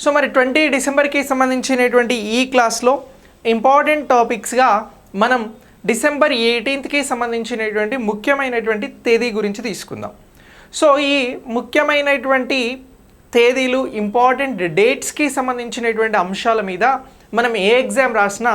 So మరి 20 డిసెంబర్కి సంబంధించినటువంటి ఈ క్లాస్లో ఇంపార్టెంట్ టాపిక్స్గా మనం డిసెంబర్ 18కి సంబంధించినటువంటి ముఖ్యమైనటువంటి తేదీ గురించి తీసుకుందాం. సో ఈ ముఖ్యమైనటువంటి తేదీలు, ఇంపార్టెంట్ డేట్స్కి సంబంధించినటువంటి అంశాల మీద మనం ఏ ఎగ్జామ్ రాసినా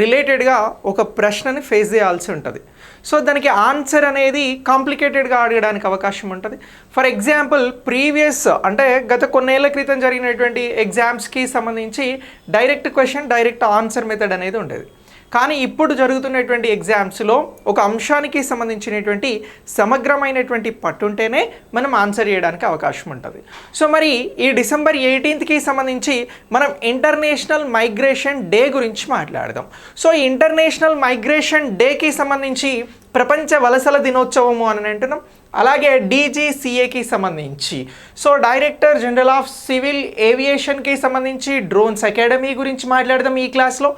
రిలేటెడ్గా ఒక ప్రశ్నని ఫేస్ చేయాల్సి ఉంటుంది. సో దానికి ఆన్సర్ అనేది కాంప్లికేటెడ్గా అడగడానికి అవకాశం ఉంటుంది. ఫర్ ఎగ్జాంపుల్ ప్రీవియస్ అంటే గత కొన్నేళ్ల క్రితం జరిగినటువంటి ఎగ్జామ్స్కి సంబంధించి direct question direct answer method అనేది ఉండేది. కానీ ఇప్పుడు జరుగుతున్నటువంటి ఎగ్జామ్స్లో ఒక అంశానికి సంబంధించినటువంటి సమగ్రమైనటువంటి పట్టుంటేనే మనం ఆన్సర్ చేయడానికి అవకాశం ఉంటుంది. సో మరి ఈ డిసెంబర్ 18కి సంబంధించి మనం ఇంటర్నేషనల్ మైగ్రేషన్ డే గురించి మాట్లాడదాం. సో ఈ ఇంటర్నేషనల్ మైగ్రేషన్ డేకి సంబంధించి ప్రపంచ వలసల దినోత్సవము అని అంటున్నాం. అలాగే DGCAకి సంబంధించి so director general of civil ఏవియేషన్కి సంబంధించి డ్రోన్స్ అకాడమీ గురించి మాట్లాడదాం ఈ క్లాస్లో.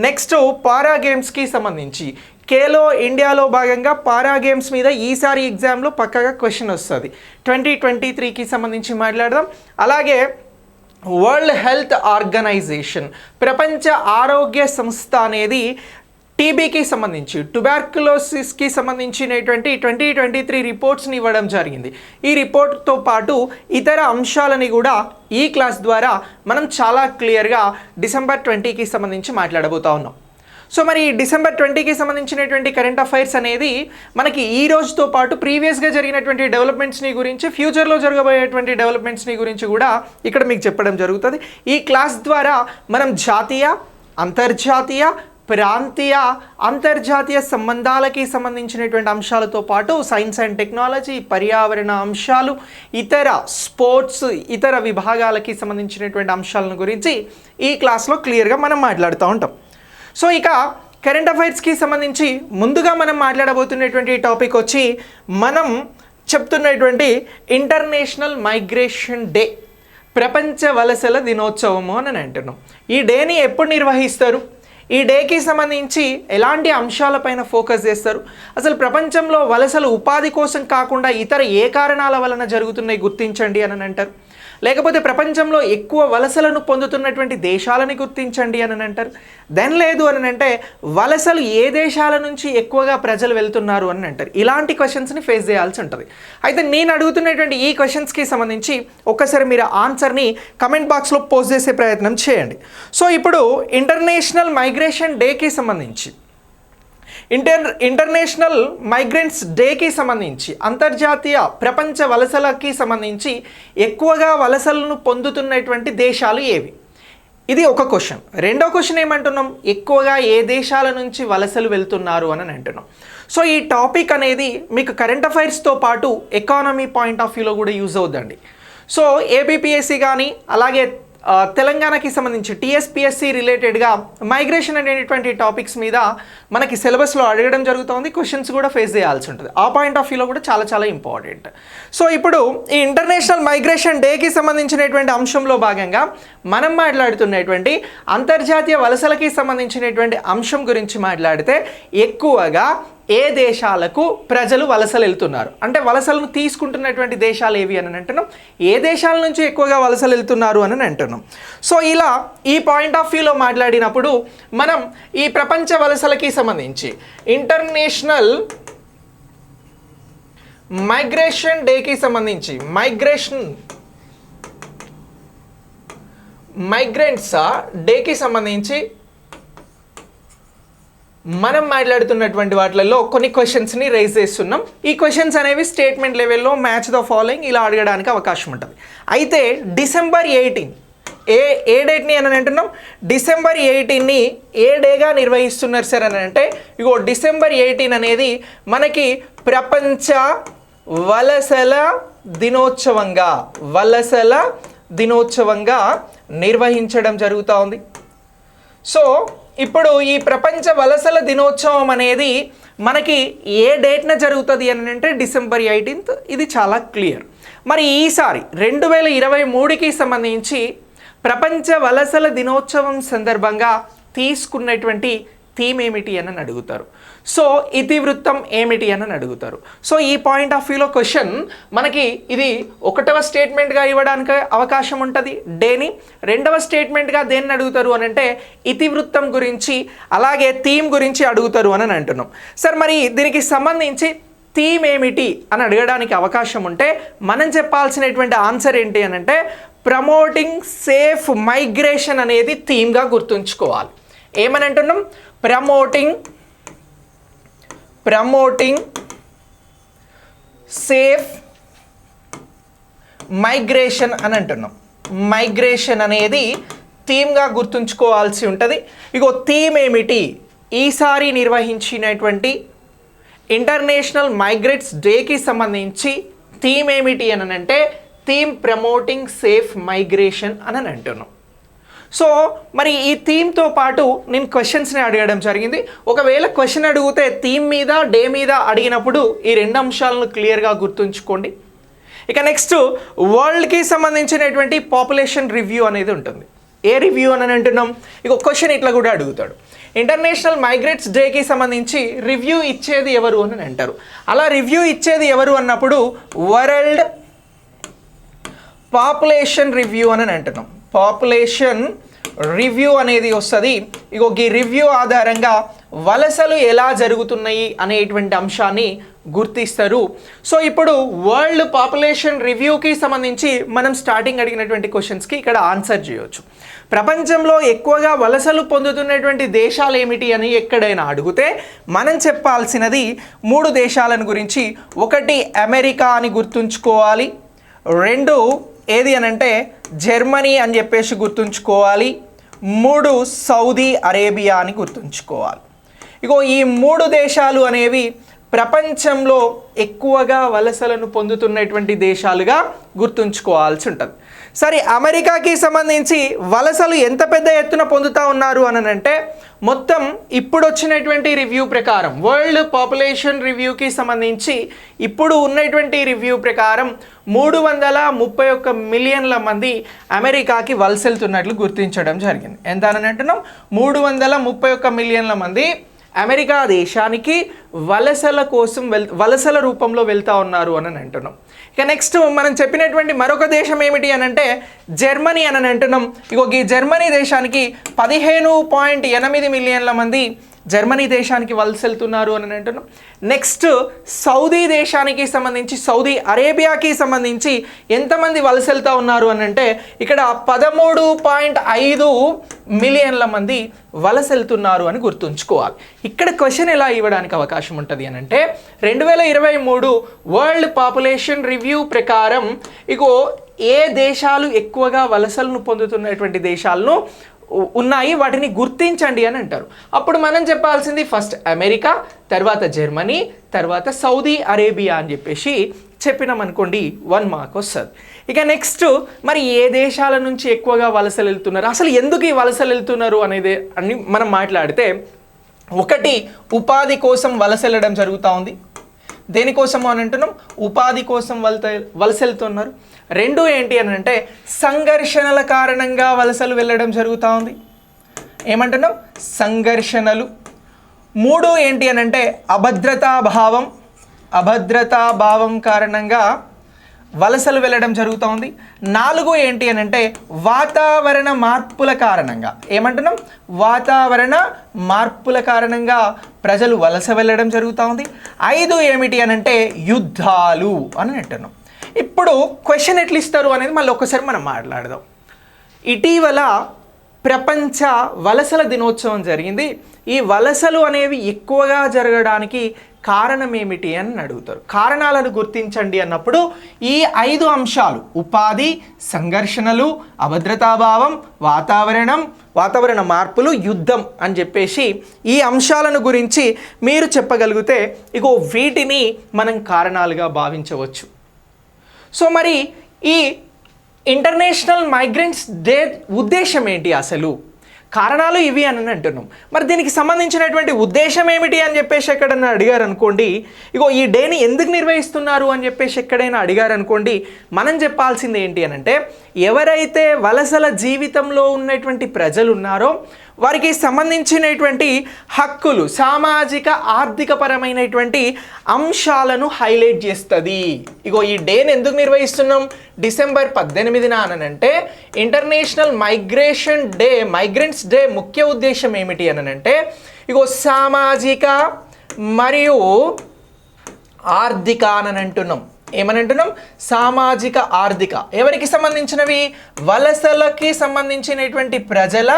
నెక్స్ట్ పారా గేమ్స్కి సంబంధించి ఖేలో ఇండియాలో భాగంగా పారా గేమ్స్ మీద ఈసారి ఎగ్జామ్లో పక్కగా క్వశ్చన్ వస్తుంది. 2023కి సంబంధించి మాట్లాడదాం. అలాగే వరల్డ్ హెల్త్ ఆర్గనైజేషన్ ప్రపంచ ఆరోగ్య సంస్థ అనేది టీబీకి సంబంధించి ట్యూబర్క్యులోసిస్కి సంబంధించినటువంటి 2023 రిపోర్ట్స్ని ఇవ్వడం జరిగింది. ఈ రిపోర్ట్తో పాటు ఇతర అంశాలని కూడా ఈ క్లాస్ ద్వారా మనం చాలా క్లియర్గా డిసెంబర్ 20కి సంబంధించి మాట్లాడబోతా ఉన్నాం. సో మరి డిసెంబర్ 20కి సంబంధించినటువంటి కరెంట్ అఫైర్స్ అనేది మనకి ఈ రోజుతో పాటు ప్రీవియస్గా జరిగినటువంటి డెవలప్మెంట్స్ని గురించి, ఫ్యూచర్లో జరగబోయేటువంటి డెవలప్మెంట్స్ని గురించి కూడా ఇక్కడ మీకు చెప్పడం జరుగుతుంది. ఈ క్లాస్ ద్వారా మనం జాతీయ, అంతర్జాతీయ, ప్రాంతీయ, అంతర్జాతీయ సంబంధాలకి సంబంధించినటువంటి అంశాలతో పాటు సైన్స్ అండ్ టెక్నాలజీ, పర్యావరణ అంశాలు, ఇతర స్పోర్ట్స్, ఇతర విభాగాలకి సంబంధించినటువంటి అంశాలను గురించి ఈ క్లాస్లో క్లియర్గా మనం మాట్లాడుతూ ఉంటాం. సో ఇక కరెంట్ అఫైర్స్కి సంబంధించి ముందుగా మనం మాట్లాడబోతున్నటువంటి టాపిక్ వచ్చి మనం చెప్తున్నటువంటి ఇంటర్నేషనల్ మైగ్రేషన్ డే, ప్రపంచ వలసల దినోత్సవము అని అంటున్నాం. ఈ డేని ఎప్పుడు నిర్వహిస్తారు, ఈ డేకి సంబంధించి ఎలాంటి అంశాలపైన ఫోకస్ చేస్తారు, అసలు ప్రపంచంలో వలసలు ఉపాధి కోసం కాకుండా ఇతర ఏ కారణాల వలన జరుగుతున్నాయి గుర్తించండి అని అంటారు. లేకపోతే ప్రపంచంలో ఎక్కువ వలసలను పొందుతున్నటువంటి దేశాలని గుర్తించండి అని అంటారు. దెన్ లేదు అని అంటే వలసలు ఏ దేశాల నుంచి ఎక్కువగా ప్రజలు వెళ్తున్నారు అని అంటారు. ఇలాంటి క్వశ్చన్స్ని ఫేస్ చేయాల్సి ఉంటుంది. అయితే నేను అడుగుతున్నటువంటి ఈ క్వశ్చన్స్కి సంబంధించి ఒక్కసారి మీరు ఆన్సర్ని కమెంట్ బాక్స్లో పోస్ట్ చేసే ప్రయత్నం చేయండి. సో ఇప్పుడు ఇంటర్నేషనల్ మైగ్రేషన్ డేకి సంబంధించి, ఇంటర్నేషనల్ మైగ్రెంట్స్ డేకి సంబంధించి, అంతర్జాతీయ ప్రపంచ వలసలకి సంబంధించి ఎక్కువగా వలసలను పొందుతున్నటువంటి దేశాలు ఏవి, ఇది ఒక క్వశ్చన్. రెండో క్వశ్చన్ ఏమంటున్నాం, ఎక్కువగా ఏ దేశాల నుంచి వలసలు వెళ్తున్నారు అని అంటున్నాం. సో ఈ టాపిక్ అనేది మీకు కరెంట్ అఫైర్స్తో పాటు ఎకానమీ పాయింట్ ఆఫ్ వ్యూలో కూడా యూజ్ అవుతుందండి. సో ఏబిపిఎస్సి కానీ అలాగే తెలంగాణకి సంబంధించి టీఎస్పిఎస్సి రిలేటెడ్గా మైగ్రేషన్ అనేటువంటి టాపిక్స్ మీద మనకి సిలబస్లో అడగడం జరుగుతుంది. క్వశ్చన్స్ కూడా ఫేస్ చేయాల్సి ఉంటుంది. ఆ పాయింట్ ఆఫ్ వ్యూలో కూడా చాలా చాలా ఇంపార్టెంట్. సో ఇప్పుడు ఈ ఇంటర్నేషనల్ మైగ్రేషన్ డేకి సంబంధించినటువంటి అంశంలో భాగంగా మనం మాట్లాడుతున్నటువంటి అంతర్జాతీయ వలసలకి సంబంధించినటువంటి అంశం గురించి మాట్లాడితే ఎక్కువగా ఏ దేశాలకు ప్రజలు వలసలు వెళ్తున్నారు అంటే వలసలను తీసుకుంటున్నటువంటి దేశాలు ఏవి అని అంటున్నాం, ఏ దేశాల నుంచి ఎక్కువగా వలసలు వెళ్తున్నారు అని అంటున్నాం. సో ఇలా ఈ పాయింట్ ఆఫ్ వ్యూలో మాట్లాడినప్పుడు మనం ఈ ప్రపంచ వలసలకి సంబంధించి ఇంటర్నేషనల్ మైగ్రేషన్ డేకి సంబంధించి మైగ్రెంట్స్ డేకి సంబంధించి మనం మాట్లాడుతున్నటువంటి వాటిల్లో కొన్ని క్వశ్చన్స్ని రైజ్ చేస్తున్నాం. ఈ క్వశ్చన్స్ అనేవి స్టేట్మెంట్ లెవెల్లో మ్యాచ్ ద ఫాలోయింగ్ ఇలా అడగడానికి అవకాశం ఉంటుంది. అయితే డిసెంబర్ 18 ఏ డేట్ని అని అంటున్నాం, డిసెంబర్ 18ని ఏ డేగా నిర్వహిస్తున్నారు సార్ అని అంటే ఇగో డిసెంబర్ 18 అనేది మనకి ప్రపంచ వలసల దినోత్సవంగా నిర్వహించడం జరుగుతూ ఉంది. సో ఇప్పుడు ఈ ప్రపంచ వలసల దినోత్సవం అనేది మనకి ఏ డేట్న జరుగుతుంది అని అంటే డిసెంబర్ 18. ఇది చాలా క్లియర్. మరి ఈసారి 2023కి సంబంధించి ప్రపంచ వలసల దినోత్సవం సందర్భంగా తీసుకున్నటువంటి థీమ్ ఏమిటి అని అడుగుతారు. సో ఇతివృత్తం ఏమిటి అని అడుగుతారు. సో ఈ పాయింట్ ఆఫ్ వ్యూలో క్వశ్చన్ మనకి ఇది ఒకటవ స్టేట్మెంట్గా ఇవ్వడానికి అవకాశం ఉంటుంది డేని, రెండవ స్టేట్మెంట్గా దేన్ని అడుగుతారు అని అంటే ఇతివృత్తం గురించి అలాగే థీమ్ గురించి అడుగుతారు అని అంటున్నాం. సార్ మరి దీనికి సంబంధించి థీమ్ ఏమిటి అని అడగడానికి అవకాశం ఉంటే మనం చెప్పాల్సినటువంటి ఆన్సర్ ఏంటి అని అంటే ప్రమోటింగ్ సేఫ్ మైగ్రేషన్ అనేది థీమ్గా గుర్తుంచుకోవాలి. ఏమని అంటున్నాం? ప్రమోటింగ్ సేఫ్ మైగ్రేషన్ అని అంటున్నాం. మైగ్రేషన్ అనేది థీమ్గా గుర్తుంచుకోవాల్సి ఉంటుంది. ఇగో థీమ్ ఏమిటి? ఈసారి నిర్వహించినటువంటి ఇంటర్నేషనల్ మైగ్రేట్స్ డేకి సంబంధించి థీమ్ ఏమిటి అని అంటే థీమ్ ప్రమోటింగ్ సేఫ్ మైగ్రేషన్ అని అంటున్నాం. సో మరి ఈ థీమ్తో పాటు నేను క్వశ్చన్స్ని అడగడం జరిగింది. ఒకవేళ క్వశ్చన్ అడిగితే థీమ్ మీద డే మీద అడిగినప్పుడు ఈ రెండు అంశాలను క్లియర్గా గుర్తుంచుకోండి. ఇక నెక్స్ట్ వరల్డ్కి సంబంధించినటువంటి పాపులేషన్ రివ్యూ అనేది ఉంటుంది. ఏ రివ్యూ అని అంటున్నాం? ఇక క్వశ్చన్ ఇట్లా కూడా అడుగుతాడు. ఇంటర్నేషనల్ మైగ్రేట్స్ డేకి సంబంధించి రివ్యూ ఇచ్చేది ఎవరు అని అంటారు. అలా రివ్యూ ఇచ్చేది ఎవరు అన్నప్పుడు వరల్డ్ పాపులేషన్ రివ్యూ అని అంటున్నాం. పాపులేషన్ రివ్యూ అనేది వస్తుంది. ఇగో ఈ రివ్యూ ఆధారంగా వలసలు ఎలా జరుగుతున్నాయి అనేటువంటి అంశాన్ని గుర్తిస్తారు. సో ఇప్పుడు వరల్డ్ పాపులేషన్ రివ్యూకి సంబంధించి మనం స్టార్టింగ్ అడిగినటువంటి క్వశ్చన్స్కి ఇక్కడ ఆన్సర్ చేయవచ్చు. ప్రపంచంలో ఎక్కువగా వలసలు పొందుతున్నటువంటి దేశాలు ఏమిటి అని ఎక్కడైనా అడిగితే మనం చెప్పాల్సినది 3 దేశాలను గురించి. ఒకటి అమెరికా అని గుర్తుంచుకోవాలి, 2 ఏది అని అంటే జర్మనీ అని చెప్పేసి గుర్తుంచుకోవాలి, 3 సౌదీ అరేబియా అని గుర్తుంచుకోవాలి. ఇగో ఈ 3 దేశాలు అనేవి ప్రపంచంలో ఎక్కువగా వలసలను పొందుతున్నటువంటి దేశాలుగా గుర్తుంచుకోవాల్సి ఉంటుంది. సరే, అమెరికాకి సంబంధించి వలసలు ఎంత పెద్ద ఎత్తున పొందుతూ ఉన్నారు అని అంటే మొత్తం ఇప్పుడు వచ్చినటువంటి రివ్యూ ప్రకారం వరల్డ్ పాపులేషన్ రివ్యూకి సంబంధించి ఇప్పుడు ఉన్నటువంటి రివ్యూ ప్రకారం 331 మిలియన్ల మంది అమెరికాకి వలసెళ్తున్నట్లు గుర్తించడం జరిగింది. ఎంత అని అంటున్నాం? 331 మిలియన్ల మంది అమెరికా దేశానికి వలసల రూపంలో వెళ్తూ ఉన్నారు అని అంటున్నాం. ఇక నెక్స్ట్ మనం చెప్పినటువంటి మరొక దేశం ఏమిటి అని అంటే జర్మనీ అని అంటున్నాం. ఇగో ఈ జర్మనీ దేశానికి 15.8 మిలియన్ల మంది జర్మనీ దేశానికి వలసెళ్తున్నారు అని అంటున్నాం. నెక్స్ట్ సౌదీ దేశానికి సంబంధించి సౌదీ అరేబియాకి సంబంధించి ఎంతమంది వలసెళ్తూ ఉన్నారు అని అంటే ఇక్కడ 13.5 మిలియన్ల మంది వలసెళ్తున్నారు అని గుర్తుంచుకోవాలి. ఇక్కడ క్వశ్చన్ ఎలా ఇవ్వడానికి అవకాశం ఉంటుంది అని అంటే 2023 వరల్డ్ పాపులేషన్ రివ్యూ ప్రకారం ఇగో ఏ దేశాలు ఎక్కువగా వలసలను పొందుతున్నటువంటి దేశాలను ఉన్నాయి వాటిని గుర్తించండి అని అంటారు. అప్పుడు మనం చెప్పాల్సింది ఫస్ట్ అమెరికా, తర్వాత జర్మనీ, తర్వాత సౌదీ అరేబియా అని చెప్పేసి చెప్పినాం అనుకోండి, 1 మార్క్ వస్తుంది. ఇక నెక్స్ట్ మరి ఏ దేశాల నుంచి ఎక్కువగా వలసలు వెళ్తున్నారు, అసలు ఎందుకు ఈ వలసలు వెళ్తున్నారు అనేది అని మనం మాట్లాడితే ఒకటి ఉపాధి కోసం వలస వెళ్ళడం జరుగుతూ ఉంది. దేనికోసము అని అంటున్నాం? ఉపాధి కోసం వలసెళ్తున్నారు. 2 ఏంటి అని అంటే సంఘర్షణల కారణంగా వలసలు వెళ్ళడం జరుగుతూ ఉంది. ఏమంటున్నాం? సంఘర్షణలు. 3 ఏంటి అని అంటే అభద్రతా భావం కారణంగా వలసలు వెళ్ళడం జరుగుతూ ఉంది. 4 ఏంటి అని అంటే వాతావరణ మార్పుల కారణంగా. ఏమంటున్నాం? వాతావరణ మార్పుల కారణంగా ప్రజలు వలస వెళ్ళడం జరుగుతూ ఉంది. 5 ఏమిటి అని అంటే యుద్ధాలు అని అంటున్నాం. ఇప్పుడు క్వశ్చన్ ఎట్లా ఇస్తారు అనేది మళ్ళీ ఒకసారి మనం మాట్లాడదాం. ఇటీవల ప్రపంచ వలసల దినోత్సవం జరిగింది. ఈ వలసలు అనేవి ఎక్కువగా జరగడానికి కారణం ఏమిటి అని అడుగుతారు. కారణాలను గుర్తించండి అన్నప్పుడు ఈ 5 అంశాలు ఉపాధి, సంఘర్షణలు, అభద్రతాభావం, వాతావరణ మార్పులు, యుద్ధం అని చెప్పేసి ఈ అంశాలను గురించి మీరు చెప్పగలిగితే ఇగో వీటిని మనం కారణాలుగా భావించవచ్చు. సో మరి ఈ ఇంటర్నేషనల్ మైగ్రెంట్స్ డే ఉద్దేశం ఏంటి? అసలు కారణాలు ఇవి అని అంటున్నాం. మరి దీనికి సంబంధించినటువంటి ఉద్దేశం ఏమిటి అని చెప్పేసి ఎక్కడైనా అడిగారు అనుకోండి, ఇగో ఈ డేని ఎందుకు నిర్వహిస్తున్నారు అని చెప్పేసి ఎక్కడైనా అడిగారు అనుకోండి, మనం చెప్పాల్సింది ఏంటి అని అంటే ఎవరైతే వలసల జీవితంలో ఉన్నటువంటి ప్రజలు ఉన్నారో వారికి సంబంధించినటువంటి హక్కులు, సామాజిక ఆర్థిక పరమైనటువంటి అంశాలను హైలైట్ చేస్తుంది. ఇగో ఈ డేని ఎందుకు నిర్వహిస్తున్నాం? డిసెంబర్ 18న అనంటే ఇంటర్నేషనల్ మైగ్రెంట్స్ డే ముఖ్య ఉద్దేశం ఏమిటి అనంటే ఇగో సామాజిక మరియు ఆర్థిక అని అంటున్నాం. ఏమని అంటున్నాం? సామాజిక ఆర్థిక. ఎవరికి సంబంధించినవి? వలసలకి సంబంధించినటువంటి ప్రజల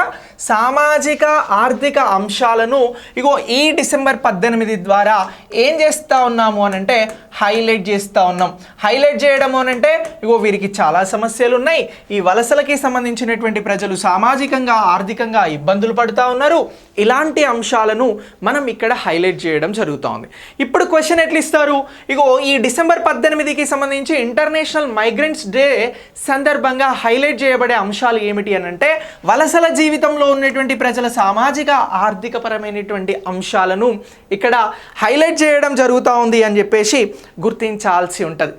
సామాజిక ఆర్థిక అంశాలను ఇగో ఈ డిసెంబర్ 18 ద్వారా ఏం చేస్తూ ఉన్నాము అనంటే హైలైట్ చేస్తూ ఉన్నాం. హైలైట్ చేయడము అనంటే ఇగో వీరికి చాలా సమస్యలు ఉన్నాయి. ఈ వలసలకి సంబంధించినటువంటి ప్రజలు సామాజికంగా ఆర్థికంగా ఇబ్బందులు పడుతూ ఉన్నారు. ఇలాంటి అంశాలను మనం ఇక్కడ హైలైట్ చేయడం జరుగుతూ ఉంది. ఇప్పుడు క్వశ్చన్ ఎట్లా ఇస్తారు? ఇగో ఈ డిసెంబర్ 18కి సంబంధించి ఇంటర్నేషనల్ మైగ్రెంట్స్ డే సందర్భంగా హైలైట్ చేయబడే అంశాలు ఏమిటి అనంటే వలసల జీవితంలో ఉన్నటువంటి ప్రజల సామాజిక ఆర్థిక పరమైనటువంటి అంశాలను ఇక్కడ హైలైట్ చేయడం జరుగుతూ ఉంది అని చెప్పేసి గుర్తించాల్సి ఉంటుంది.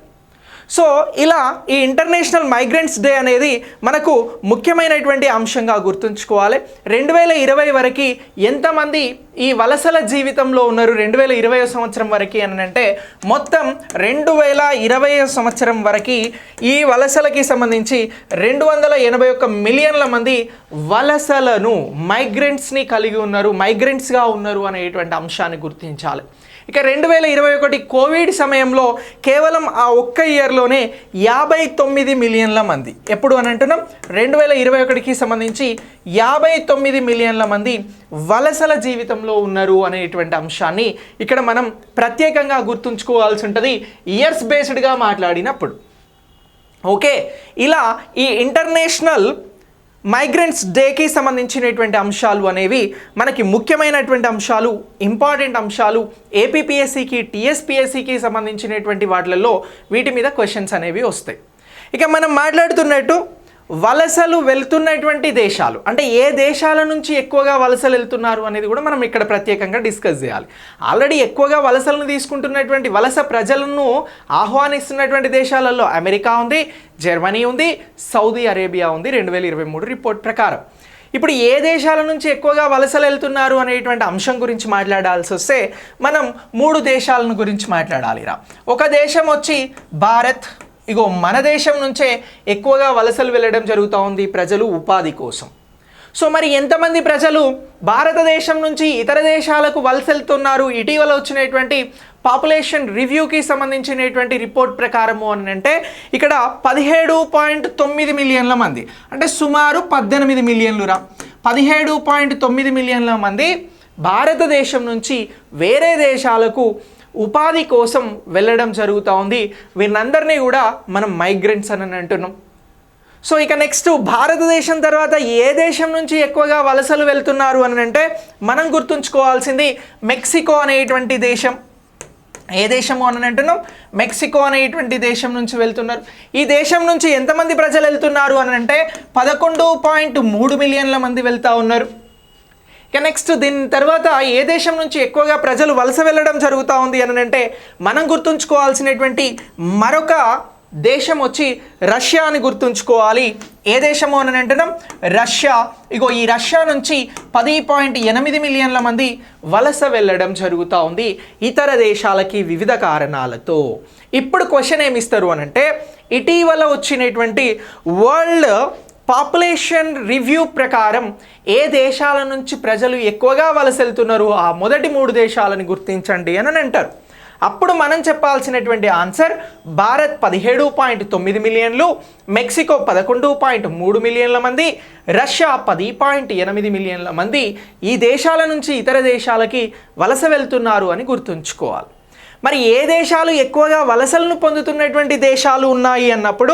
సో ఇలా ఈ ఇంటర్నేషనల్ మైగ్రెంట్స్ డే అనేది మనకు ముఖ్యమైనటువంటి అంశంగా గుర్తుంచుకోవాలి. 2020 వరకు ఎంతమంది ఈ వలసల జీవితంలో ఉన్నారు 2020 సంవత్సరం వరకు అని అంటే మొత్తం 2020 సంవత్సరం వరకు ఈ వలసలకి సంబంధించి 281 మిలియన్ల మంది వలసలను మైగ్రెంట్స్ని కలిగి ఉన్నారు, మైగ్రెంట్స్గా ఉన్నారు అనేటువంటి అంశాన్ని గుర్తించాలి. ఇక 2021 కోవిడ్ సమయంలో కేవలం ఆ ఒక్క ఇయర్లోనే 59 మిలియన్ల మంది, ఎప్పుడు అని అంటున్నాం 2021కి సంబంధించి 59 మిలియన్ల మంది వలసల జీవితంలో ఉన్నారు అనేటువంటి అంశాన్ని ఇక్కడ మనం ప్రత్యేకంగా గుర్తుంచుకోవాల్సి ఉంటుంది ఇయర్స్ బేస్డ్గా మాట్లాడినప్పుడు. ఓకే, ఇలా ఈ ఇంటర్నేషనల్ మైగ్రెంట్స్ డేకి సంబంధించినటువంటి అంశాలు అనేవి మనకి ముఖ్యమైనటువంటి అంశాలు, ఇంపార్టెంట్ అంశాలు. ఏపీపీఎస్సికి టీఎస్పీఎస్సికి సంబంధించినటువంటి వాటిల్లో వీటి మీద క్వశ్చన్స్ అనేవి వస్తాయి. ఇక మనం మాట్లాడుతున్నట్టు వలసలు వెళ్తున్నటువంటి దేశాలు అంటే ఏ దేశాల నుంచి ఎక్కువగా వలసలు వెళ్తున్నారు అనేది కూడా మనం ఇక్కడ ప్రత్యేకంగా డిస్కస్ చేయాలి. ఆల్రెడీ ఎక్కువగా వలసలను తీసుకుంటున్నటువంటి వలస ప్రజలను ఆహ్వానిస్తున్నటువంటి దేశాలలో అమెరికా ఉంది, జర్మనీ ఉంది, సౌదీ అరేబియా ఉంది 2023 రిపోర్ట్ ప్రకారం. ఇప్పుడు ఏ దేశాల నుంచి ఎక్కువగా వలసలు వెళ్తున్నారు అనేటువంటి అంశం గురించి మాట్లాడాల్సి వస్తే మనం 3 దేశాలను గురించి మాట్లాడాలిరా. ఒక దేశం వచ్చి భారత్. ఇగో మన దేశం నుంచే ఎక్కువగా వలసలు వెళ్ళడం జరుగుతూ ఉంది ప్రజలు ఉపాధి కోసం. సో మరి ఎంతమంది ప్రజలు భారతదేశం నుంచి ఇతర దేశాలకు వలస వెళ్తున్నారు? ఇటీవల వచ్చినటువంటి పాపులేషన్ రివ్యూకి సంబంధించినటువంటి రిపోర్ట్ ప్రకారము అని అంటే ఇక్కడ 17.9 మిలియన్ల మంది, అంటే సుమారు 18 మిలియన్లురా. 17.9 మిలియన్ల మంది భారతదేశం నుంచి వేరే దేశాలకు ఉపాధి కోసం వెళ్ళడం జరుగుతూ ఉంది. వీళ్ళందరినీ కూడా మనం మైగ్రెంట్స్ అని అంటున్నాం. సో ఇక నెక్స్ట్ భారతదేశం తర్వాత ఏ దేశం నుంచి ఎక్కువగా వలసలు వెళ్తున్నారు అని అంటే మనం గుర్తుంచుకోవాల్సింది మెక్సికో అనేటువంటి దేశం. ఏ దేశము అని అంటున్నాం? మెక్సికో అనేటువంటి దేశం నుంచి వెళ్తున్నారు. ఈ దేశం నుంచి ఎంతమంది ప్రజలు వెళ్తున్నారు అని అంటే 11.3 మిలియన్ల మంది వెళ్తూ ఉన్నారు. ఇక నెక్స్ట్ దీని తర్వాత ఏ దేశం నుంచి ఎక్కువగా ప్రజలు వలస వెళ్ళడం జరుగుతూ ఉంది అని అంటే మనం గుర్తుంచుకోవాల్సినటువంటి మరొక దేశం వచ్చి రష్యా అని గుర్తుంచుకోవాలి. ఏ దేశము అని అంటున్నాం? రష్యా. ఇగో ఈ రష్యా నుంచి 10.8 మిలియన్ల మంది వలస వెళ్ళడం జరుగుతూ ఉంది ఇతర దేశాలకి వివిధ కారణాలతో. ఇప్పుడు క్వశ్చన్ ఏమిస్తారు అని అంటే ఇటీవల వచ్చినటువంటి వరల్డ్ పాపులేషన్ రివ్యూ ప్రకారం ఏ దేశాల నుంచి ప్రజలు ఎక్కువగా వలస వెళ్తున్నారు ఆ మొదటి 3 దేశాలను గుర్తించండి అని అంటారు. అప్పుడు మనం చెప్పాల్సినటువంటి ఆన్సర్ భారత్ 17.9 మిలియన్లు, మెక్సికో 11.3 మిలియన్ల మంది, రష్యా 10.8 మిలియన్ల మంది ఈ దేశాల నుంచి ఇతర దేశాలకి వలస వెళ్తున్నారు అని గుర్తుంచుకోవాలి. మరి ఏ దేశాలు ఎక్కువగా వలసలను పొందుతున్నటువంటి దేశాలు ఉన్నాయి అన్నప్పుడు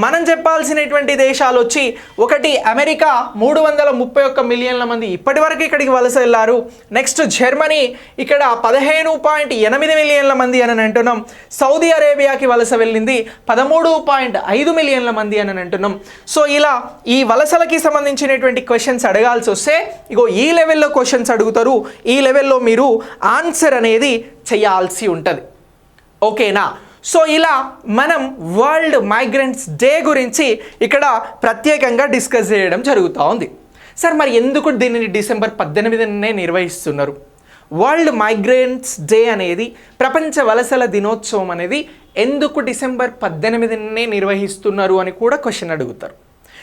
మనం చెప్పాల్సినటువంటి దేశాలు వచ్చి ఒకటి అమెరికా 331 మిలియన్ల మంది ఇప్పటి వరకు ఇక్కడికి వలస వెళ్ళారు. నెక్స్ట్ జర్మనీ ఇక్కడ 15.8 మిలియన్ల మంది అని అంటున్నాం. సౌదీ అరేబియాకి వలస వెళ్ళింది 13.5 మిలియన్ల మంది అని అంటున్నాం. సో ఇలా ఈ వలసలకి సంబంధించినటువంటి క్వశ్చన్స్ అడగాల్సి వస్తే ఇగో ఈ లెవెల్లో క్వశ్చన్స్ అడుగుతారు. ఈ లెవెల్లో మీరు ఆన్సర్ అనేది చేయాల్సి ఉంటుంది. ఓకేనా? సో ఇలా మనం వరల్డ్ మైగ్రెంట్స్ డే గురించి ఇక్కడ ప్రత్యేకంగా డిస్కస్ చేయడం జరుగుతూ ఉంది. సార్ మరి ఎందుకు దీనిని డిసెంబర్ 18నే నిర్వహిస్తున్నారు? వరల్డ్ మైగ్రెంట్స్ డే అనేది, ప్రపంచ వలసల దినోత్సవం అనేది ఎందుకు డిసెంబర్ 18నే నిర్వహిస్తున్నారు అని కూడా క్వశ్చన్ అడుగుతారు.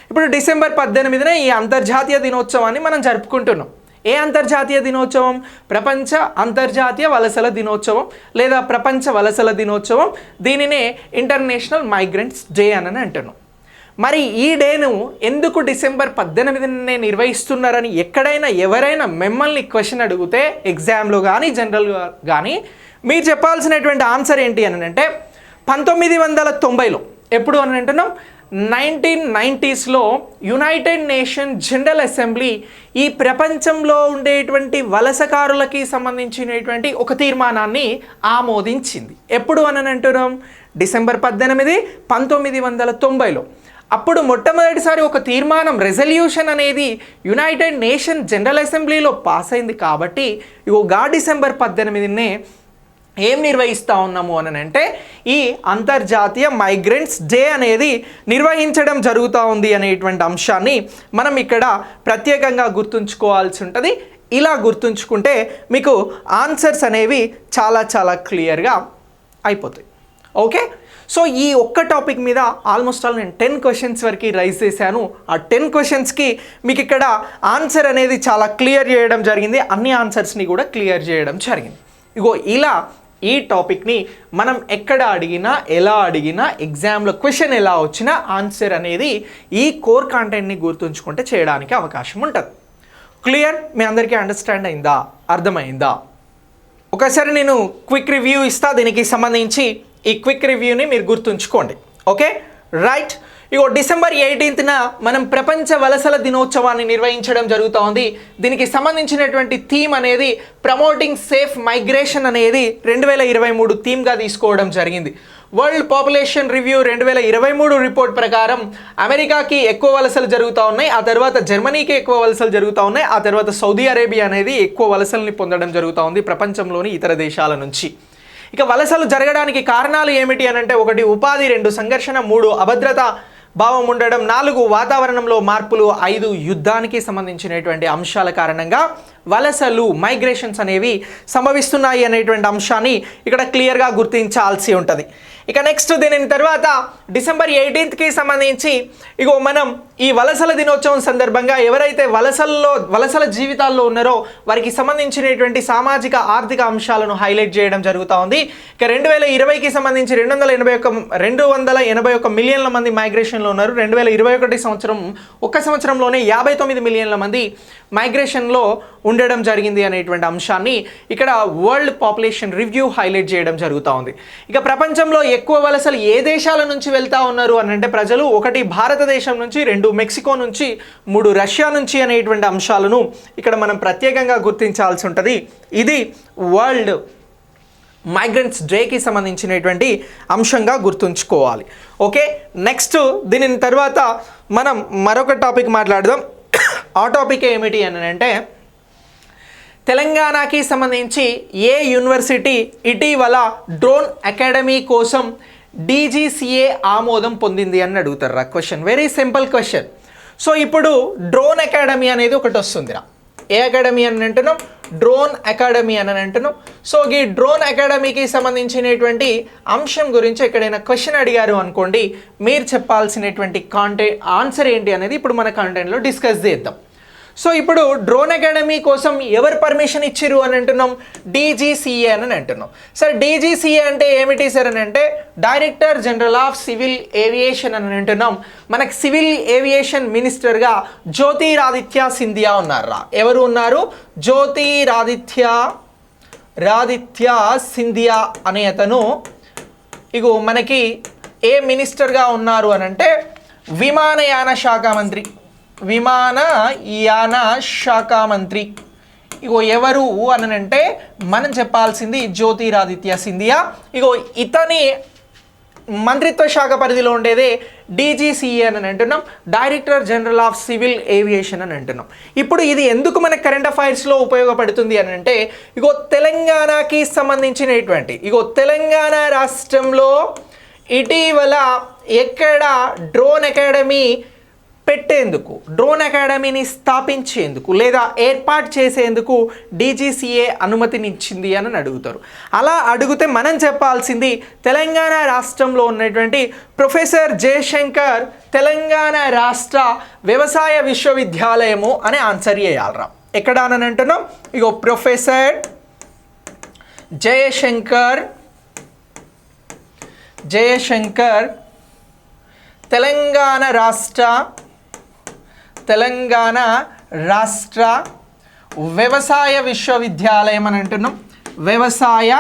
ఇప్పుడు డిసెంబర్ 18న ఈ అంతర్జాతీయ దినోత్సవాన్ని మనం జరుపుకుంటున్నాం. ఏ అంతర్జాతీయ దినోత్సవం? ప్రపంచ అంతర్జాతీయ వలసల దినోత్సవం లేదా ప్రపంచ వలసల దినోత్సవం. దీనినే ఇంటర్నేషనల్ మైగ్రెంట్స్ డే అని అంటున్నాం. మరి ఈ డేను ఎందుకు డిసెంబర్ 18నే నిర్వహిస్తున్నారని ఎక్కడైనా ఎవరైనా మిమ్మల్ని క్వశ్చన్ అడిగితే ఎగ్జామ్లో కానీ జనరల్గా కానీ మీరు చెప్పాల్సినటువంటి ఆన్సర్ ఏంటి అని అంటే 1990లో, ఎప్పుడు అని అంటున్నాం 1990స్లో యునైటెడ్ నేషన్ జనరల్ అసెంబ్లీ ఈ ప్రపంచంలో ఉండేటువంటి వలసకారులకి సంబంధించినటువంటి ఒక తీర్మానాన్ని ఆమోదించింది. ఎప్పుడు అని అంటున్నాం? డిసెంబర్ 18, 1990లో. అప్పుడు మొట్టమొదటిసారి ఒక తీర్మానం, రెజల్యూషన్ అనేది యునైటెడ్ నేషన్ జనరల్ అసెంబ్లీలో పాస్ అయింది. కాబట్టి డిసెంబర్ 18నే ఏం నిర్వహిస్తూ ఉన్నాము అని అంటే ఈ అంతర్జాతీయ మైగ్రెంట్స్ డే అనేది నిర్వహించడం జరుగుతూ ఉంది అనేటువంటి అంశాన్ని మనం ఇక్కడ ప్రత్యేకంగా గుర్తుంచుకోవాల్సి ఉంటుంది. ఇలా గుర్తుంచుకుంటే మీకు ఆన్సర్స్ అనేవి చాలా చాలా క్లియర్గా అయిపోతాయి. ఓకే, సో ఈ ఒక్క టాపిక్ మీద ఆల్మోస్ట్ ఆల్ నేను 10 క్వశ్చన్స్ వరకు రైజ్ చేశాను. ఆ 10 క్వశ్చన్స్కి మీకు ఇక్కడ ఆన్సర్ అనేది చాలా క్లియర్ చేయడం జరిగింది. అన్ని ఆన్సర్స్ని కూడా క్లియర్ చేయడం జరిగింది. ఇలా ఈ టాపిక్ని మనం ఎక్కడ అడిగినా, ఎలా అడిగినా, ఎగ్జామ్లో క్వశ్చన్ ఎలా వచ్చినా ఆన్సర్ అనేది ఈ కోర్ కంటెంట్ని గుర్తుంచుకుంటే చేయడానికి అవకాశం ఉంటుంది. క్లియర్? మీ అందరికీ అండర్స్టాండ్ అయిందా? అర్థమైందా? ఒకసారి నేను క్విక్ రివ్యూ ఇస్తా దీనికి సంబంధించి. ఈ క్విక్ రివ్యూని మీరు గుర్తుంచుకోండి. Okay, right. డిసెంబర్ 18న మనం ప్రపంచ వలసల దినోత్సవాన్ని నిర్వహించడం జరుగుతూ ఉంది. దీనికి సంబంధించినటువంటి థీమ్ అనేది ప్రమోటింగ్ సేఫ్ మైగ్రేషన్ అనేది 2023 థీమ్గా తీసుకోవడం జరిగింది. వరల్డ్ పాపులేషన్ రివ్యూ 2023 రిపోర్ట్ ప్రకారం అమెరికాకి ఎక్కువ వలసలు జరుగుతూ ఉన్నాయి, ఆ తర్వాత జర్మనీకి ఎక్కువ వలసలు జరుగుతూ ఉన్నాయి, ఆ తర్వాత సౌదీ అరేబియా అనేది ఎక్కువ వలసల్ని పొందడం జరుగుతూ ఉంది ప్రపంచంలోని ఇతర దేశాల నుంచి. ఇక వలసలు జరగడానికి కారణాలు ఏమిటి అని అంటే 1 ఉపాధి, 2 సంఘర్షణ, 3 అభద్రత భావం ఉండడం, 4 వాతావరణంలో మార్పులు, 5 యుద్ధానికి సంబంధించినటువంటి అంశాల కారణంగా వలసలు మైగ్రేషన్స్ అనేవి సంభవిస్తున్నాయి అనేటువంటి అంశాన్ని ఇక్కడ క్లియర్గా గుర్తించాల్సి ఉంటుంది. ఇక నెక్స్ట్ దీని తర్వాత డిసెంబర్ 18కి సంబంధించి మనం ఈ వలసల దినోత్సవం సందర్భంగా ఎవరైతే వలసల జీవితాల్లో ఉన్నారో వారికి సంబంధించినటువంటి సామాజిక ఆర్థిక అంశాలను హైలైట్ చేయడం జరుగుతూ ఉంది. ఇక 2020కి సంబంధించి 281 మిలియన్ల మంది మైగ్రేషన్లో ఉన్నారు. 2021 సంవత్సరం ఒక్క సంవత్సరంలోనే 59 మిలియన్ల మంది మైగ్రేషన్లో ఉండడం జరిగింది అనేటువంటి అంశాన్ని ఇక్కడ వరల్డ్ పాపులేషన్ రివ్యూ హైలైట్ చేయడం జరుగుతూ ఉంది. ఇక ప్రపంచంలో ఎక్కువ వలసలు ఏ దేశాల నుంచి వెళ్తా ఉన్నారు అని అంటే ప్రజలు 1 భారతదేశం నుంచి, 2 మెక్సికో నుంచి, 3 రష్యా నుంచి అనేటువంటి అంశాలను ఇక్కడ మనం ప్రత్యేకంగా గుర్తించాల్సి ఉంటుంది. ఇది వరల్డ్ మైగ్రెంట్స్ డేకి సంబంధించినటువంటి అంశంగా గుర్తుంచుకోవాలి. ఓకే, నెక్స్ట్ దీని తర్వాత మనం మరొక టాపిక్ మాట్లాడదాం. ఆ టాపిక్ ఏమిటి అని అంటే తెలంగాణకి సంబంధించి ఏ యూనివర్సిటీ ఇటీవల డ్రోన్ అకాడమీ కోసం DGCA ఆమోదం పొందింది అని అడుగుతారు. Question very simple question. So ఇప్పుడు డ్రోన్ అకాడమీ అనేది ఒకటి వస్తుందిరా. ఏ అకాడమీ అని అంటున్నాం? డ్రోన్ అకాడమీ అని అంటున్నాం. సో ఈ డ్రోన్ అకాడమీకి సంబంధించినటువంటి అంశం గురించి ఎక్కడైనా క్వశ్చన్ అడిగారు అనుకోండి, మీరు చెప్పాల్సినటువంటి ఆన్సర్ ఏంటి అనేది ఇప్పుడు మన కంటెంట్లో డిస్కస్ చేద్దాం. సో ఇప్పుడు డ్రోన్ అకాడమీ కోసం ఎవరు పర్మిషన్ ఇచ్చారు అని అంటున్నాం? DGCA అని అంటున్నాం. సార్ DGCA అంటే ఏమిటి సార్ అని అంటే director general of civil aviation అని అంటున్నాం. మనకి సివిల్ ఏవియేషన్ మినిస్టర్గా జ్యోతిరాదిత్య సింధియా ఉన్నారా? ఎవరు ఉన్నారు? జ్యోతిరాదిత్య సింధియా అనే అతను మనకి ఏ మినిస్టర్గా ఉన్నారు అని అంటే విమానయాన శాఖ మంత్రి. ఎవరు అని అంటే మనం చెప్పాల్సింది జ్యోతిరాదిత్య సింధియా. ఇతని మంత్రిత్వ శాఖ పరిధిలో ఉండేదే DGCA అని అంటున్నాం, director general of civil aviation అని అంటున్నాం. ఇప్పుడు ఇది ఎందుకు మన కరెంట్ అఫైర్స్లో ఉపయోగపడుతుంది అని అంటే తెలంగాణకి సంబంధించినటువంటి తెలంగాణ రాష్ట్రంలో ఇటీవల ఎక్కడ డ్రోన్ అకాడమీ పెట్టేందుకు, డ్రోన్ అకాడమీని స్థాపించేందుకు లేదా ఏర్పాటు చేసేందుకు డీజీసీఏ అనుమతినిచ్చింది అని అడుగుతారు. అలా అడిగితే మనం చెప్పాల్సింది తెలంగాణ రాష్ట్రంలో ఉన్నటువంటి ప్రొఫెసర్ జయశంకర్ తెలంగాణ రాష్ట్ర వ్యవసాయ విశ్వవిద్యాలయము అని ఆన్సర్ చేయాలరా. ఎక్కడ అని అంటున్నాం, ఇగో ప్రొఫెసర్ జయశంకర్ తెలంగాణ రాష్ట్ర వ్యవసాయ విశ్వవిద్యాలయం అని అంటున్నాం. వ్యవసాయ